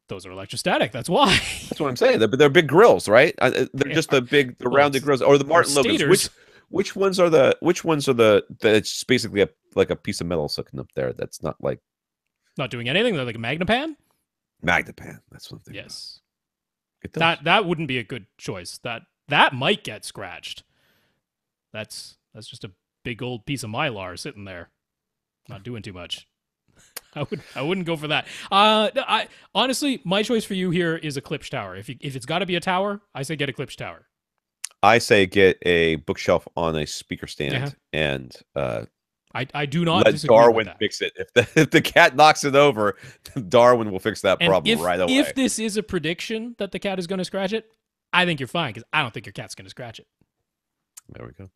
Those are electrostatic. That's why. That's what I'm saying. They're big grills, right? They're just the rounded grills, or the Martin Logans. Which ones are the? That's basically like a piece of metal sticking up there. That's not like not doing anything. They're like a Magnapan. Magnapan. That's what I'm thinking. Yes. That wouldn't be a good choice. That might get scratched. That's just a big old piece of Mylar sitting there, not doing too much. I wouldn't go for that. I honestly, my choice for you here is a Klipsch tower. If it's got to be a tower, I say get a Klipsch tower. I say get a bookshelf on a speaker stand, and I do not let Darwin fix it. If the cat knocks it over, Darwin will fix that problem right away. If this is a prediction that the cat is going to scratch it, I think you're fine, because I don't think your cat's going to scratch it. There we go.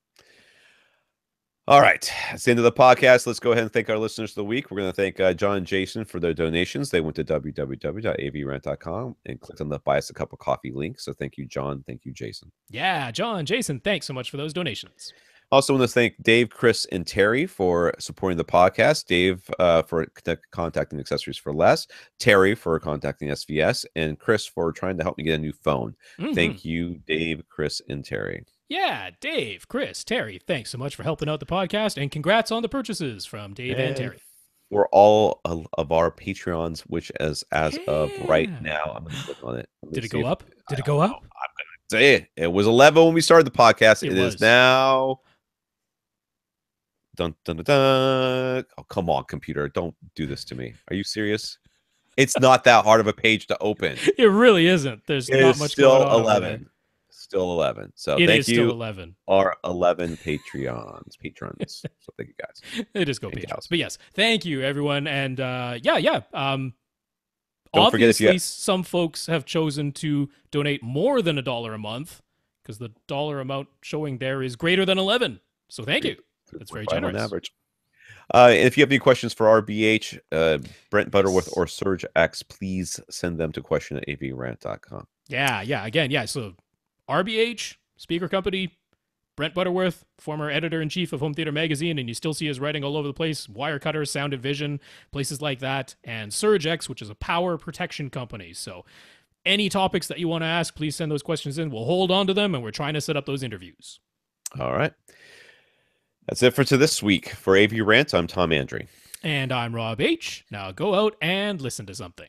All right, that's the end of the podcast. Let's go ahead and thank our listeners of the week. We're going to thank John and Jason for their donations. They went to www.avrant.com and clicked on the Buy Us a Cup of Coffee link. So thank you, John. Thank you, Jason. Yeah, John, Jason, thanks so much for those donations. Also want to thank Dave, Chris, and Terry for supporting the podcast. Dave for contacting Accessories for Less, Terry for contacting SVS, and Chris for trying to help me get a new phone. Thank you, Dave, Chris, and Terry. Yeah, Dave, Chris, Terry, thanks so much for helping out the podcast, and congrats on the purchases from Dave and Terry. For all of our Patreons, which as of right now, I'm going to click on it. Did it go up? Did it go up? I'm going to say it was 11 when we started the podcast. It is now. Dun, dun, dun, dun. Oh, come on, computer. Don't do this to me. Are you serious? It's not that hard of a page to open. It really isn't. There's not much going on. Still 11. Still 11. So thank you. Still 11. Our 11 patrons. So thank you guys. It is patrons. But yes, thank you everyone. And don't obviously some folks have chosen to donate more than $1 a month, because the dollar amount showing there is greater than 11. So thank you. That's very generous. On average. If you have any questions for RBH, Brent Butterworth, or Surge X, please send them to question@avrant.com. Yeah. So RBH, speaker company, Brent Butterworth, former editor-in-chief of Home Theater Magazine, and you still see his writing all over the place, Wirecutter, Sound and Vision, places like that, and Surge X, which is a power protection company. So any topics that you want to ask, please send those questions in. We'll hold on to them, and we're trying to set up those interviews. All right. That's it for this week. For AV Rant, I'm Tom Andry. And I'm Rob H. Now go out and listen to something.